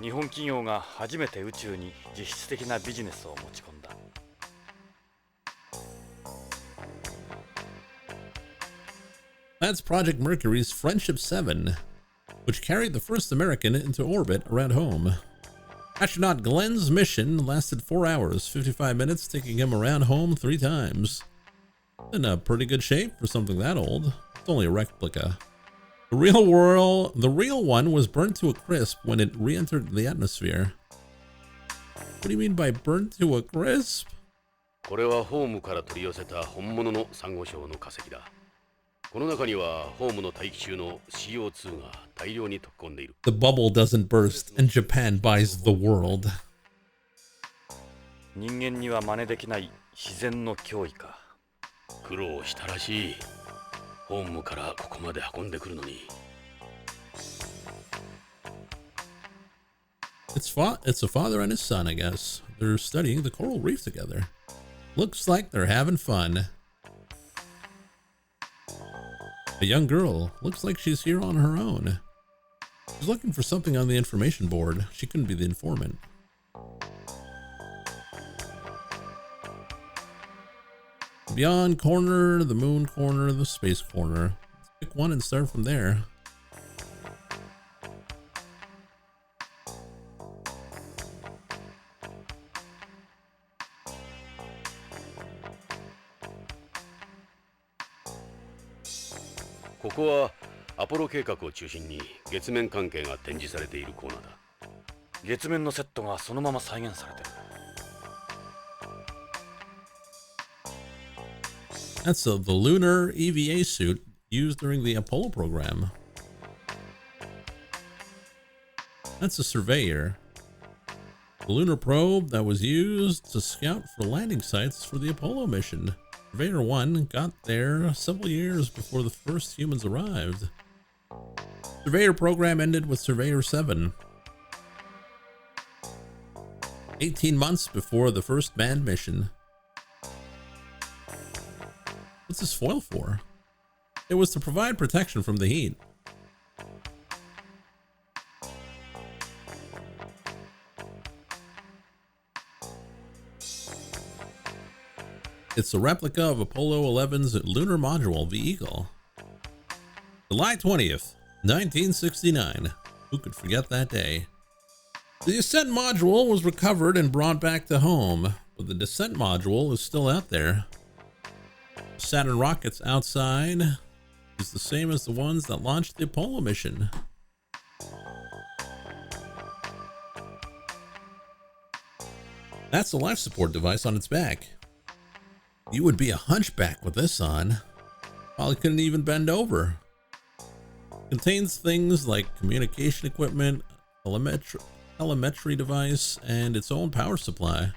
日本企業が初めて宇宙に実質的なビジネスを持ち込んだ。That's Project Mercury's Friendship 7, which carried the first American into orbit around home. Astronaut Glenn's mission lasted 4 hours, 55 minutes, taking him around home 3 times. In a pretty good shape for something that old. It's only a replica. The real one was burnt to a crisp when it re-entered the atmosphere. What do you mean by burnt to a crisp? これはホームから取り寄せた本物のサンゴ礁の化石だ。この中にはホームの大気中の CO2 が大量に溶け込んでいる。The bubble doesn't burst and Japan buys the world. 人間には真似できない自然の脅威か。苦労したらしい。ホームからここまで運んでくるのに。It's a father and his son, I guess. They're studying the coral reef together. Looks like they're having fun. A young girl. Looks like she's here on her own. She's looking for something on the information board. She couldn't be the informant. Beyond corner, the moon corner, the space corner. Let's pick one and start from there.ここはアポロ計画を中心に月面関係が展示されているコーナーだ。月面のセットがそのまま再現されてる。That's the lunar EVA suit used during the Apollo program. That's a surveyor. The lunar probe that was used to scout for landing sites for the Apollo mission. Surveyor 1 got there several years before the first humans arrived. Surveyor program ended with Surveyor 7. 18 months before the first manned mission. What's this foil for? It was to provide protection from the heat. It's a replica of Apollo 11's lunar module, the Eagle. July 20th, 1969. Who could forget that day? The ascent module was recovered and brought back to home, but the descent module is still out there. Saturn rockets outside is the same as the ones that launched the Apollo mission. That's the life support device on its back. You would be a hunchback with this on. Probably couldn't even bend over. Contains things like communication equipment, telemetry device, and its own power supply.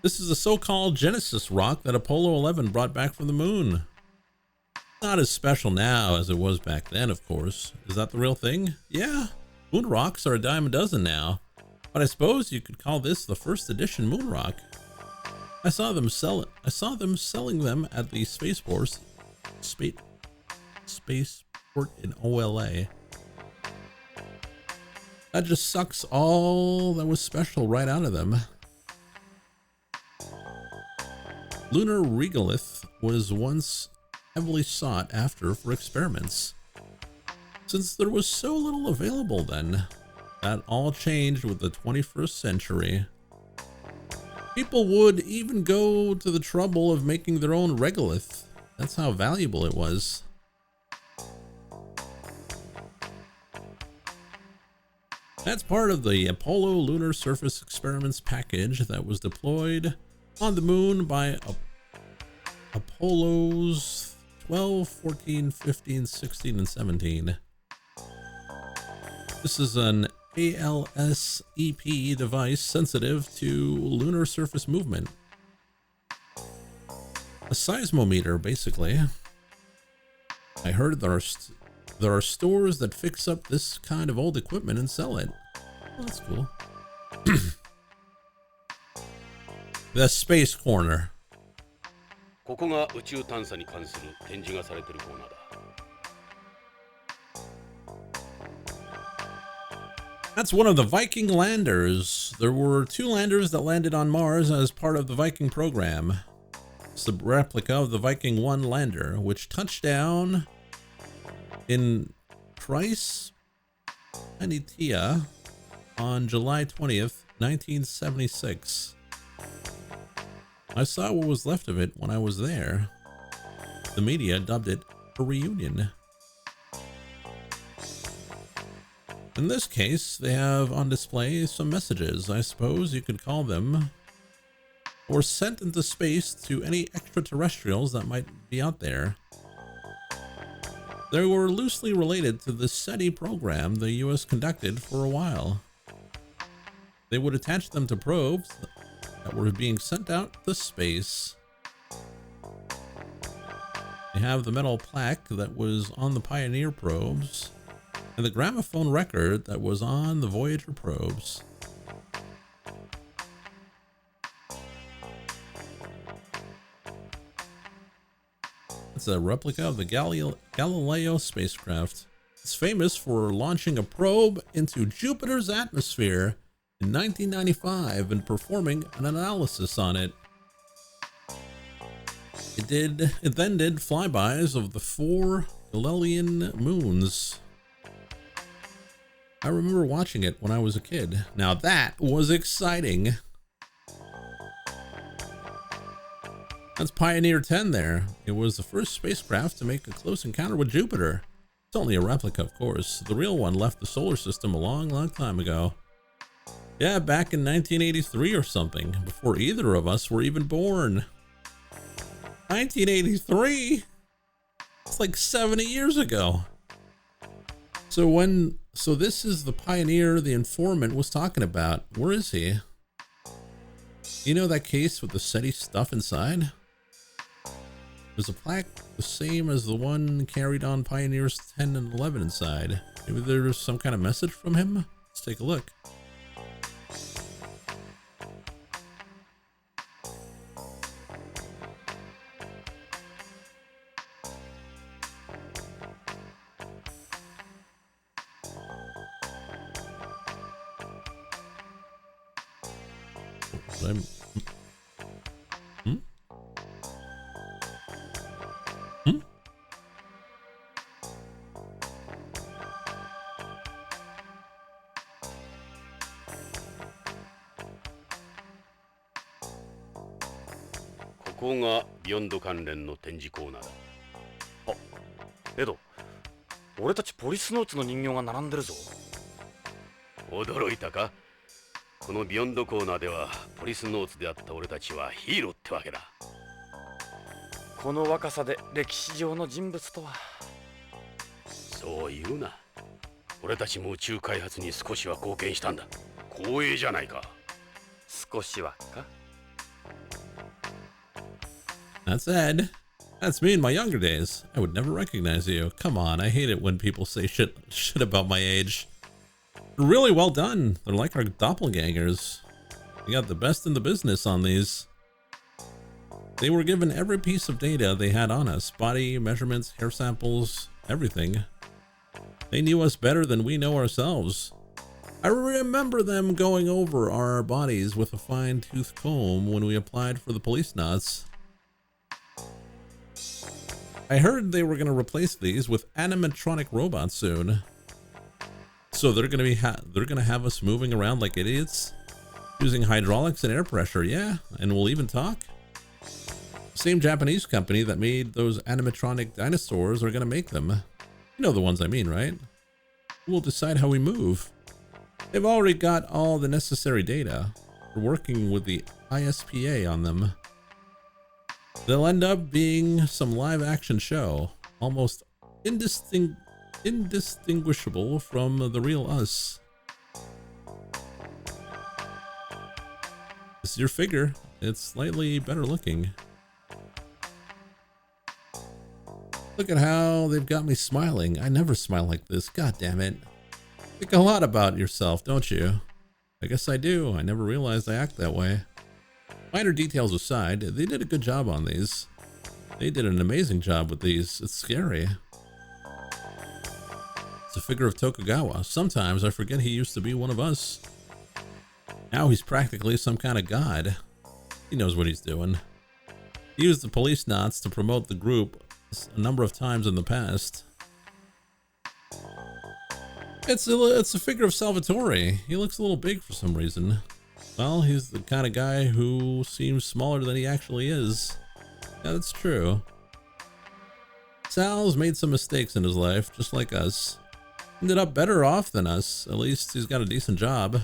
This is the so-called Genesis rock that Apollo 11 brought back from the moon. Not as special now as it was back then, of course. Is that the real thing? Yeah, moon rocks are a dime a dozen now, but I suppose you could call this the first edition moon rock. I saw them selling them at the spaceport in OLA. That just sucks all that was special right out of them. Lunar regolith was once heavily sought after for experiments. Since there was so little available then, that all changed with the 21st century. People would even go to the trouble of making their own regolith. That's how valuable it was. That's part of the Apollo Lunar Surface Experiments package that was deployed on the moon by Apollos 12, 14, 15, 16, and 17. This is an ALSEP device sensitive to lunar surface movement. A seismometer, basically. I heard there are stores that fix up this kind of old equipment and sell it. Oh, that's cool. The Space Corner. ここが宇宙探査に関する展示がされているコーナーだ。That's one of the Viking landers. There were 2 landers that landed on Mars as part of the Viking program. It's the replica of the Viking 1 lander, which touched down in Trice, Anitia on July 20th, 1976. I saw what was left of it when I was there. The media dubbed it a reunion. In this case, they have on display some messages, I suppose you could call them, or sent into space to any extraterrestrials that might be out there. They were loosely related to the SETI program the US conducted for a while. They would attach them to probes that were being sent out to space. They have the metal plaque that was on the Pioneer probes, and the gramophone record that was on the Voyager probes. It's a replica of the Galileo spacecraft. It's famous for launching a probe into Jupiter's atmosphere in 1995 and performing an analysis on it. It then did flybys of the 4 Galilean moons. I remember watching it when I was a kid. Now that was exciting. That's Pioneer 10 there. It was the first spacecraft to make a close encounter with Jupiter. It's only a replica, of course. The real one left the solar system a long, long time ago. Yeah, back in 1983 or something, before either of us were even born. 1983? It's like 70 years ago. So this is the Pioneer the informant was talking about. Where is he? You know that case with the SETI stuff inside? There's a plaque the same as the one carried on Pioneers 10 and 11 inside. Maybe there's some kind of message from him? Let's take a look.ここがビヨンド関連の展示コーナーだ。あ、エド、俺たちポリスノーツの人形が並んでるぞ。驚いたか？このビヨンドコーナーではポリスノーツであった俺たちはヒーローってわけだ。この若さで歴史上の人物とは。そう言うな。俺たちも宇宙開発に少しは貢献したんだ。光栄じゃないか。少しはか。That's Ed. That's me in my younger days. I would never recognize you. Come on, I hate it when people say shit about my age. They're really well done. They're like our doppelgangers. We got the best in the business on these. They were given every piece of data they had on us. Body, measurements, hair samples, everything. They knew us better than we know ourselves. I remember them going over our bodies with a fine-tooth comb when we applied for the Policenauts. I heard they were going to replace these with animatronic robots soon. So they're going to have us moving around like idiots, using hydraulics and air pressure, yeah, and we'll even talk. Same Japanese company that made those animatronic dinosaurs are going to make them. You know the ones I mean, right? We'll decide how we move. They've already got all the necessary data. We're working with the ISPA on them. They'll end up being some live action show, almost indistinguishable from the real us. This is your figure. It's slightly better looking. Look at how they've got me smiling. I never smile like this. God damn it. Think a lot about yourself, don't you? I guess I do. I never realized I act that way. Minor details aside, they did a good job on these. They did an amazing job with these. It's scary. It's a figure of Tokugawa. Sometimes I forget he used to be one of us. Now he's practically some kind of god. He knows what he's doing. He used the Policenauts to promote the group a number of times in the past. It's a figure of Salvatore. He looks a little big for some reason. Well, he's the kind of guy who seems smaller than he actually is. Yeah, that's true. Sal's made some mistakes in his life, just like us. Ended up better off than us. At least he's got a decent job.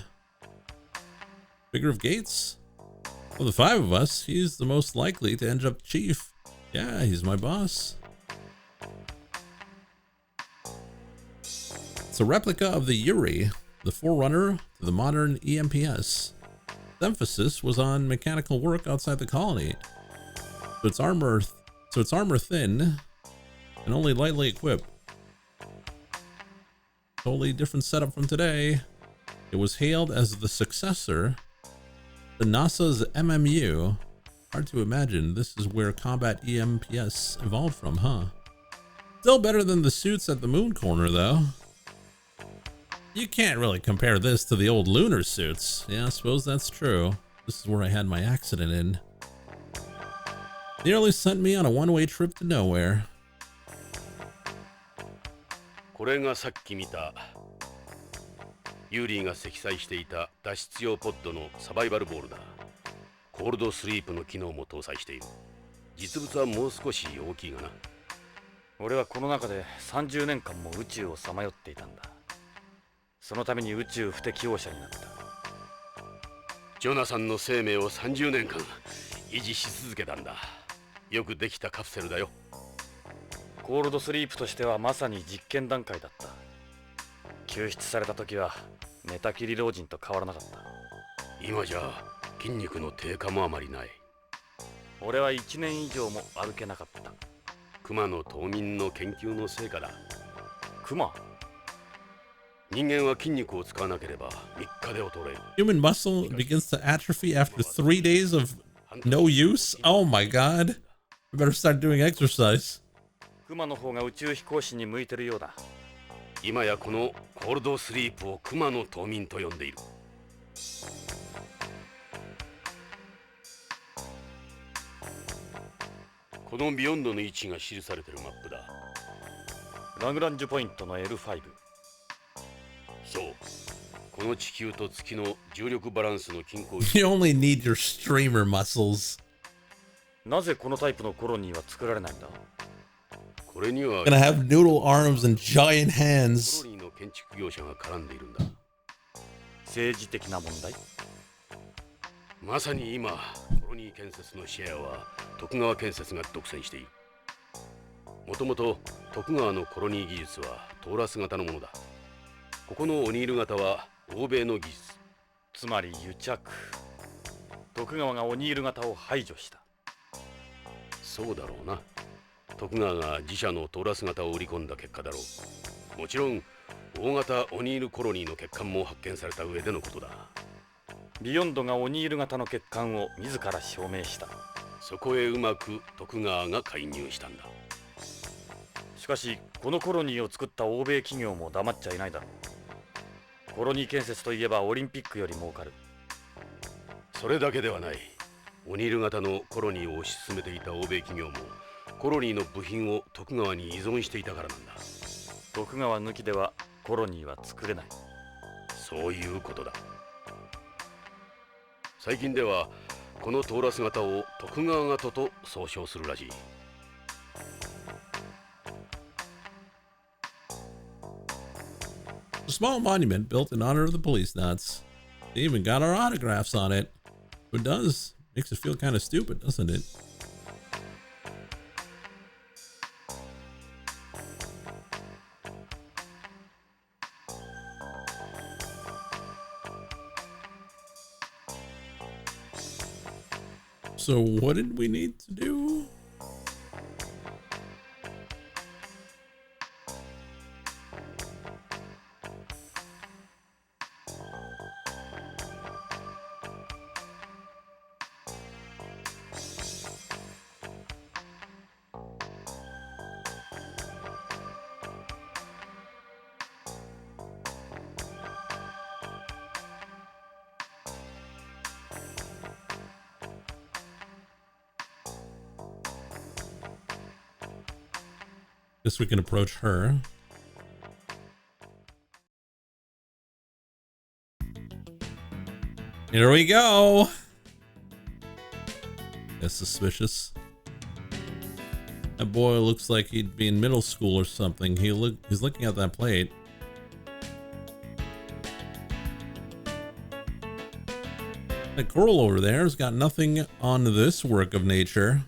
Figure of Gates? Of the 5 of us, he's the most likely to end up chief. Yeah, he's my boss. It's a replica of the Yuri, the forerunner to the modern EMPS. The emphasis was on mechanical work outside the colony. So it's armor thin and only lightly equipped. Totally different setup from today. It was hailed as the successor to NASA's MMU. Hard to imagine this is where combat EMPS evolved from, huh? Still better than the suits at the moon corner, though. You can't really compare this to the old lunar suits. Yeah, I suppose that's true. This is where I had my accident in. Nearly sent me on a one-way trip to nowhere. これがさっき見たユーリーが積載していた脱出用ポッドのサバイバルボールだ。コールドスリープの機能も搭載している。実物はもう少し大きいがな。俺はこの中で30年間も宇宙をさまよっていたんだ。そのために宇宙不適応者になった。ジョナサンの生命を30年間維持し続けたんだ。よくできたカプセルだよ。コールドスリープとしてはまさに実験段階だった。救出された時は寝たきり老人と変わらなかった。今じゃ筋肉の低下もあまりない。俺は1年以上も歩けなかった。クマの冬眠の研究の成果だ。クマ？人間は筋肉を使わなければ3日で衰える。Human muscle begins to atrophy after 3 days of no use? Oh my god. I better start doing exercise. クマの方が宇宙飛行士に向いてるようだ。今やこのコールドスリープをクマの冬眠と呼んでいる。このビヨンドの位置が記されているマップだ。ラグランジュポイントの L5。そう。この地球と月の重力バランスの均衡。You only need your streamer muscles. なぜこのタイプのコロニーは作られないんだ？これには Gonna have noodle arms and giant コ hands. ロニーの建築業者が絡んでいるんだ。政治的な問題？まさに今、コロニー建設のシェアは徳川建設が独占している。もともと徳川のコロニー技術はトーラス型のものだ。ここのオニール型は欧米の技術。つまり癒着。徳川がオニール型を排除した。そうだろうな。徳川が自社のトーラス型を売り込んだ結果だろう。もちろん大型オニールコロニーの欠陥も発見された上でのことだ。ビヨンドがオニール型の欠陥を自ら証明した。そこへうまく徳川が介入したんだ。しかしこのコロニーを作った欧米企業も黙っちゃいないだろう。コロニー建設といえばオリンピックより儲かる。それだけではない。オニール型のコロニーを推し進めていた欧米企業もコロニーの部品を徳川に依存していたからなんだ。徳川抜きではコロニーは作れない。そういうことだ。最近ではこのトーラス型を徳川型と総称するらしい。A small monument built in honor of the Policenauts. They even got our autographs on it. It does. Makes it feel kind of stupid, doesn't it? So what did we need to do? Guess we can approach her. Here we go. That's suspicious. That boy looks like he'd be in middle school or something. He's looking at that plate. That girl over there has got nothing on this work of nature.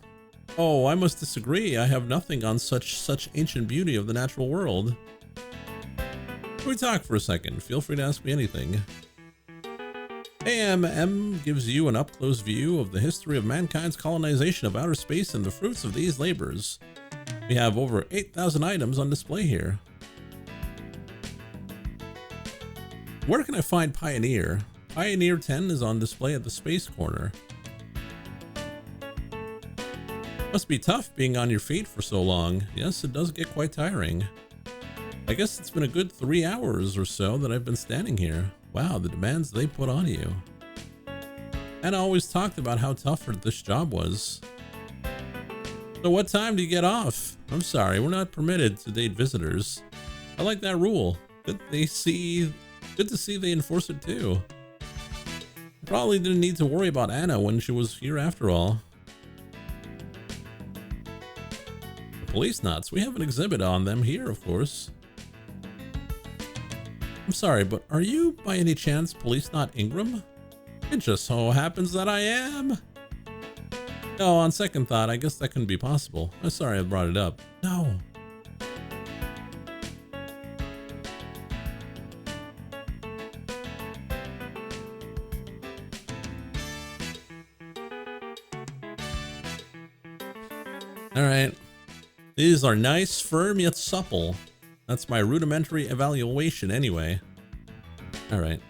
Oh, I must disagree. I have nothing on such ancient beauty of the natural world. Can we talk for a second? Feel free to ask me anything. AMM gives you an up-close view of the history of mankind's colonization of outer space and the fruits of these labors. We have over 8,000 items on display here. Where can I find Pioneer? Pioneer 10 is on display at the space corner. Must be tough being on your feet for so long. Yes, it does get quite tiring. I guess it's been a good 3 hours or so that I've been standing here. Wow, the demands they put on you. And I always talked about how tough this job was. So what time do you get off? I'm sorry, we're not permitted to date visitors. I like that rule. Good to see they enforce it too. Probably didn't need to worry about Anna when she was here after all. The Policenauts, we have an exhibit on them here, of course. I'm sorry, but are you by any chance Policenaut Ingram? It just so happens that I am. No, on second thought, I guess that couldn't be possible. I'm sorry I brought it up. No. All right. These are nice, firm, yet supple. That's my rudimentary evaluation anyway. All right.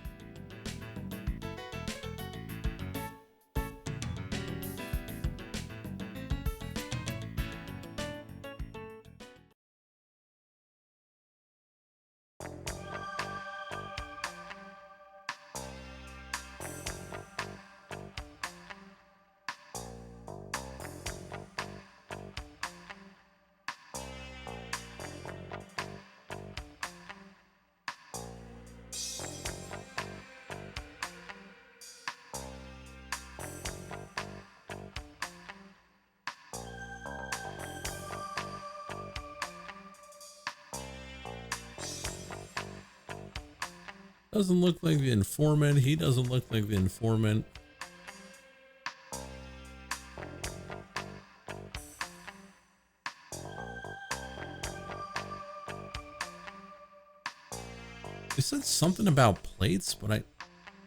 Doesn't look like the informant. He doesn't look like the informant. He said something about plates, but I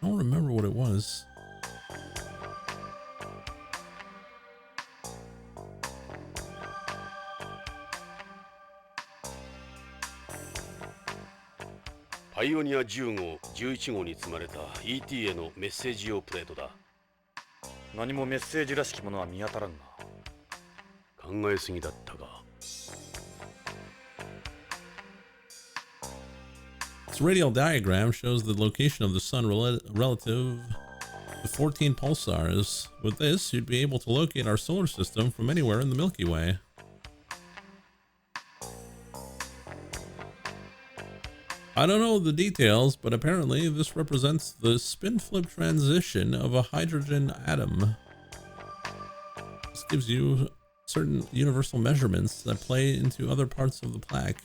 don't remember what it was.パイオニア10号、11号に積まれた ET へのメッセージ用プレートだ。何もメッセージらしきものは見当たらんな。考えすぎだったが。This radial diagram shows the location of the sun relative to 14 pulsars. With this, you'd be able to locate our solar system from anywhere in the Milky Way. I don't know the details, but apparently this represents the spin-flip transition of a hydrogen atom. This gives you certain universal measurements that play into other parts of the plaque.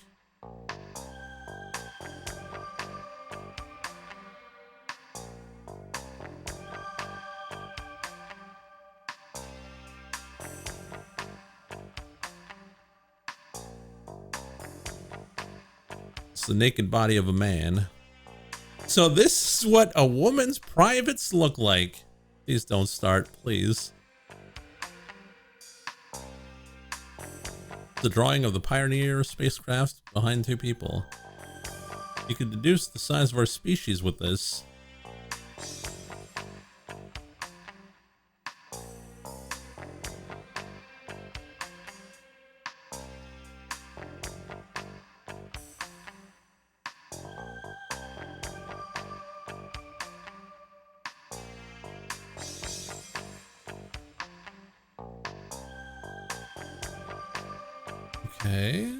The naked body of a man. So this is what a woman's privates look like. Please don't start, please. The drawing of the Pioneer spacecraft behind two people. You could deduce the size of our species with this. Okay.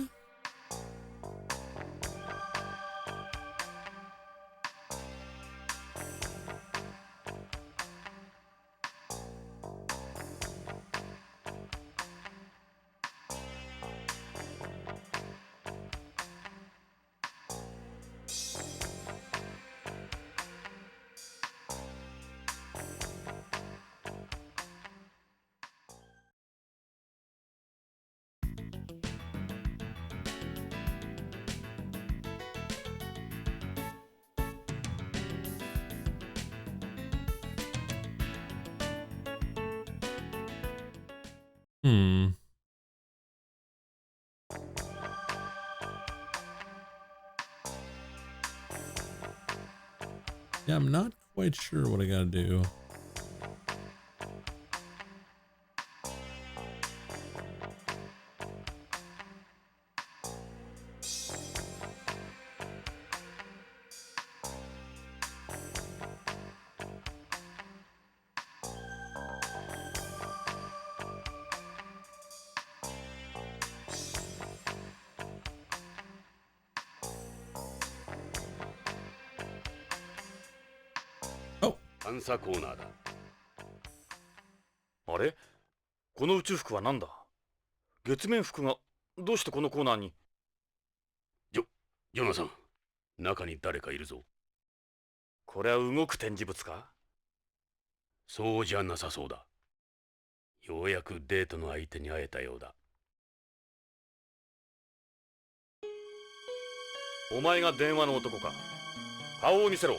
Yeah, I'm not quite sure what I gotta do. 探査コーナーだ。あれ、この宇宙服は何だ？月面服がどうしてこのコーナーに？ジョナサン、中に誰かいるぞ。これは動く展示物か？そうじゃなさそうだ。ようやくデートの相手に会えたようだ。お前が電話の男か？顔を見せろ。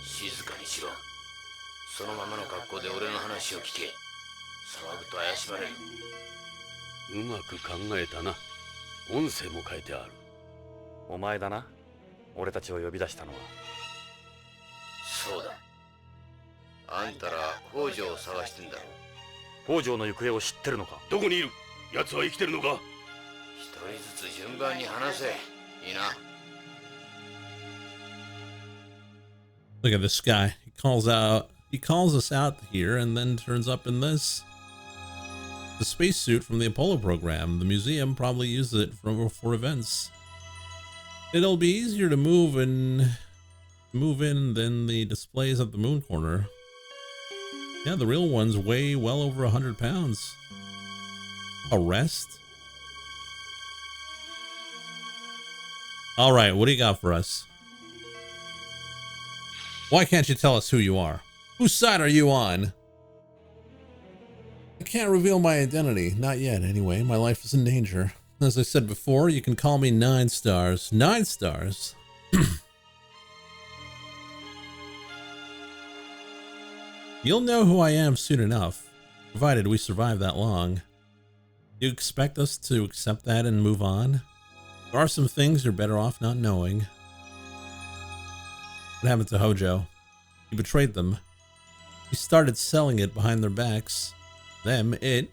静かにしろ。そのままの格好で俺の話を聞け。騒ぐと怪しまれる。うまく考えたな。音声も書いてある。お前だな、俺たちを呼び出したのは。そうだ。あんたら北条を探してんだろ。北条の行方を知ってるのか？どこにいる？奴は生きてるのか？一人ずつ順番に話せ。いいな。Look at this guy. He calls us out here and then turns up in this. The spacesuit from the Apollo program. The museum probably uses it for events. It'll be easier to move in than the displays at the moon corner. Yeah, the real ones weigh well over 100 pounds. Arrest? All right, what do you got for us? Why can't you tell us who you are? Whose side are you on? I can't reveal my identity. Not yet, anyway. My life is in danger. As I said before, you can call me 9 stars. 9 stars? You'll know who I am soon enough, provided we survive that long. Do you expect us to accept that and move on? There are some things you're better off not knowing. What happened to Hojo? He betrayed them. He started selling it behind their backs. Them, it.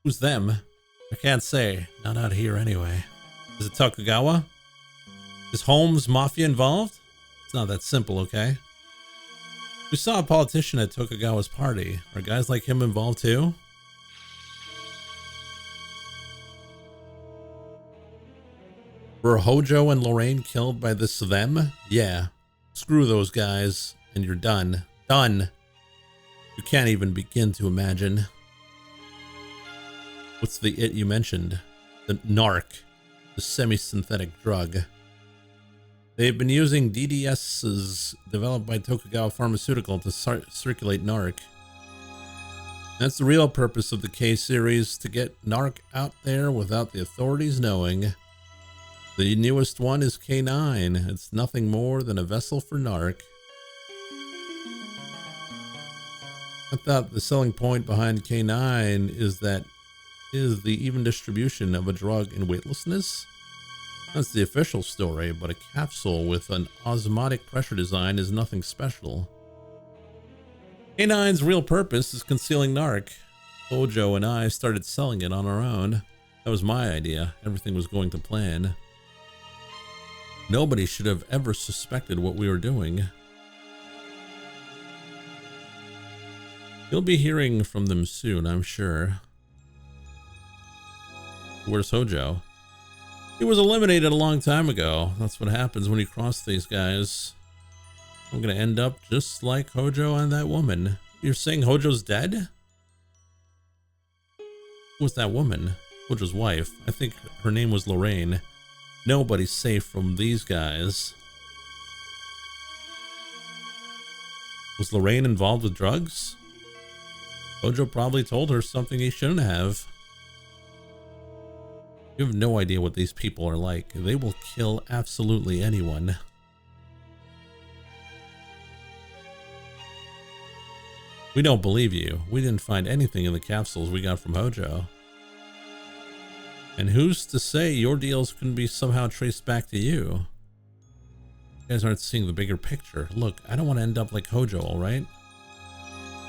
Who's them? I can't say. Not out here anyway. Is it Tokugawa? Is Holmes Mafia involved? It's not that simple, okay? We saw a politician at Tokugawa's party. Are guys like him involved too? Were Hojo and Lorraine killed by this them? Yeah. Screw those guys, and you're done. Done. You can't even begin to imagine. What's the it you mentioned? The narc. The semi-synthetic drug. They've been using DDSs developed by Tokugawa Pharmaceutical to circulate narc. That's the real purpose of the K series, to get narc out there without the authorities knowing. The newest one is K9. It's nothing more than a vessel for narc. I thought the selling point behind K9 is the even distribution of a drug in weightlessness. That's the official story, but a capsule with an osmotic pressure design is nothing special. K9's real purpose is concealing narc. Hojo and I started selling it on our own. That was my idea. Everything was going to plan. Nobody should have ever suspected what we were doing. You'll be hearing from them soon, I'm sure. Where's Hojo? He was eliminated a long time ago. That's what happens when you cross these guys. I'm gonna end up just like Hojo and that woman. You're saying Hojo's dead? Who was that woman? Hojo's wife. I think her name was Lorraine. Nobody's safe from these guys. Was Lorraine involved with drugs? Hojo probably told her something he shouldn't have. You have no idea what these people are like. They will kill absolutely anyone. We don't believe you. We didn't find anything in the capsules we got from Hojo. And who's to say your deals couldn't be somehow traced back to you? You guys aren't seeing the bigger picture. Look, I don't want to end up like Hojo, alright?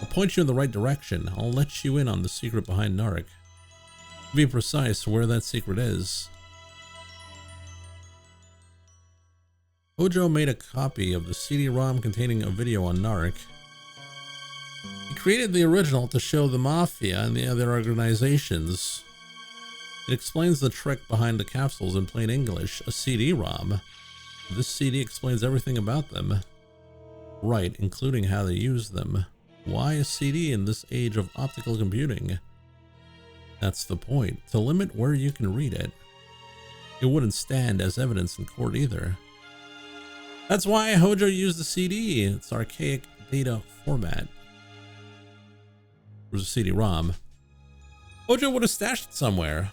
I'll point you in the right direction. I'll let you in on the secret behind narc. To be precise, where that secret is. Hojo made a copy of the CD-ROM containing a video on narc. He created the original to show the Mafia and the other organizations. It explains the trick behind the capsules in plain English, a CD-ROM. This CD explains everything about them. Right, including how they use them. Why a CD in this age of optical computing? That's the point, to limit where you can read it. It wouldn't stand as evidence in court either. That's why Hojo used the CD. It's archaic data format. Where's the CD-ROM? Hojo would have stashed it somewhere.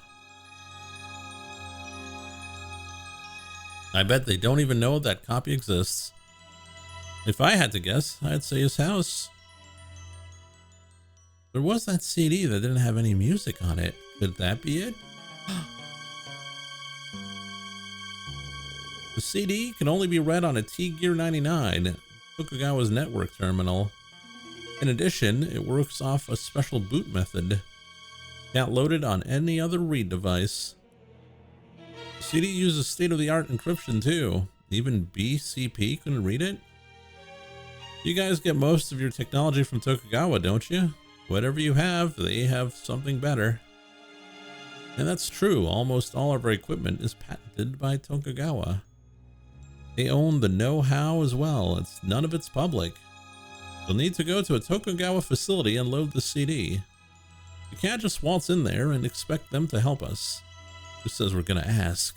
I bet they don't even know that copy exists. If I had to guess, I'd say his house. There was that CD that didn't have any music on it. Could that be it? The CD can only be read on a T-Gear 99, Tokugawa's network terminal. In addition, it works off a special boot method. Can't load it on any other read device. The CD uses state-of-the-art encryption too. Even BCP couldn't read it? You guys get most of your technology from Tokugawa, don't you? Whatever you have, they have something better. And that's true, almost all of our equipment is patented by Tokugawa. They own the know-how as well, none of it's public. You'll need to go to a Tokugawa facility and load the CD. You can't just waltz in there and expect them to help us. Who says we're gonna ask?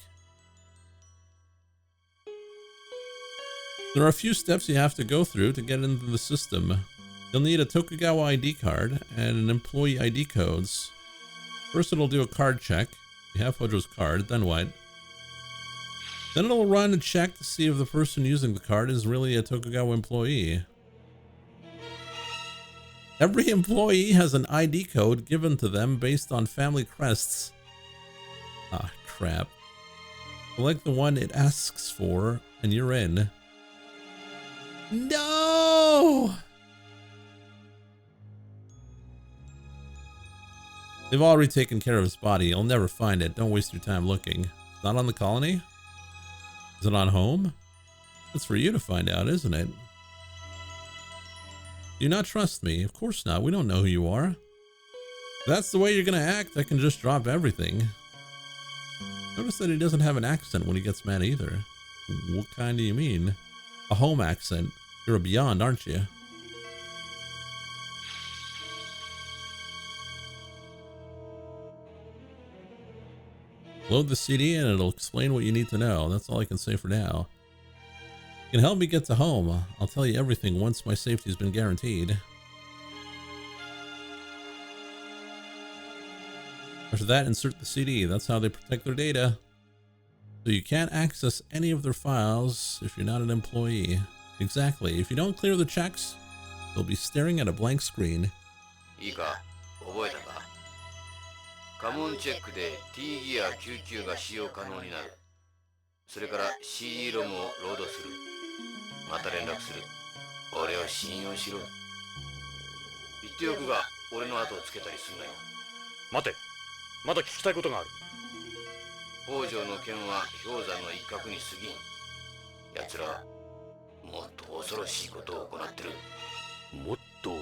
There are a few steps you have to go through to get into the system. You'll need a Tokugawa ID card and an employee ID codes. First it'll do a card check. You have Hojo's card, then what? Then it'll run a check to see if the person using the card is really a Tokugawa employee. Every employee has an ID code given to them based on family crests. Ah, crap. Select the one it asks for, and you're in. No! They've already taken care of his body. You'll never find it. Don't waste your time looking. It's not on the colony? Is it on home? It's for you to find out, isn't it? Do you not trust me? Of course not. We don't know who you are. If that's the way you're gonna act, I can just drop everything. Notice that he doesn't have an accent when he gets mad either. What kind do you mean? A home accent. You're a beyond, aren't you? Load the CD and it'll explain what you need to know. That's all I can say for now. You can help me get to home. I'll tell you everything once my safety's been guaranteed. After that, insert the CD. That's how they protect their data. So you can't access any of their files if you're not an employee. Exactly. If you don't clear the checks, they'll be staring at a blank screen. いいか、覚えたか。カモンチェックで T ギア99が使用可能になる。それから CD ロムをロードする。また連絡する。俺を信用しろ。言っておくが、俺の後をつけたりすんなよ。待て、まだ聞きたいことがある。北条の剣は氷山の一角に過ぎん。奴らはもっと恐ろしいことを行ってる。もっと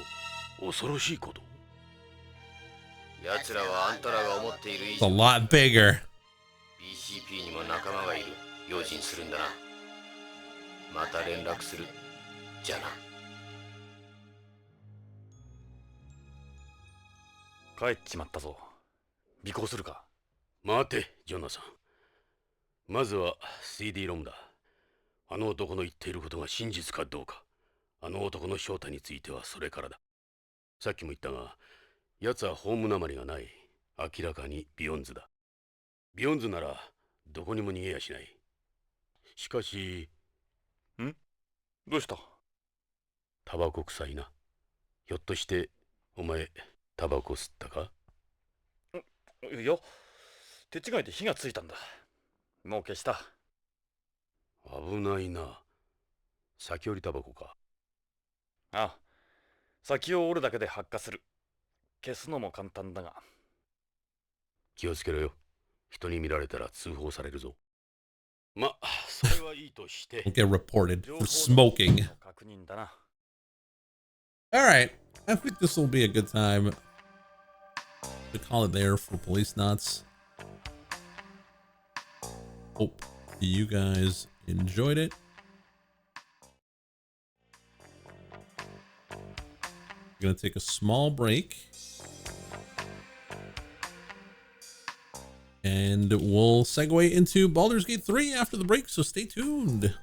恐ろしいこと？奴らはあんたらが思っている以 It's a 上 lot bigger. BCP にも仲間がいる。用心するんだな。また連絡する。じゃあな。帰っちまったぞ。尾行するか。待て、ジョナサン。まずは CD ロムだ。あの男の言っていることが真実かどうか。あの男の正体についてはそれからだ。さっきも言ったが、奴はホームなまりがない。明らかにビヨンズだ。ビヨンズならどこにも逃げやしない。しかし、どうした？タバコ臭いな。ひょっとしてお前タバコ吸ったか？いや、手違いで火がついたんだ。もう消した。危ないな。先折りタバコか。ああ、先を折るだけで発火する。消すのも簡単だが。気をつけろよ。人に見られたら通報されるぞ。ま、それはいいとして。Don't get reported for smoking. 確認だな。Alright, I think this will be a good time to call it there for Policenauts. Hope you guys enjoyed it. Gonna take a small break. And we'll segue into Baldur's Gate 3 after the break, so stay tuned.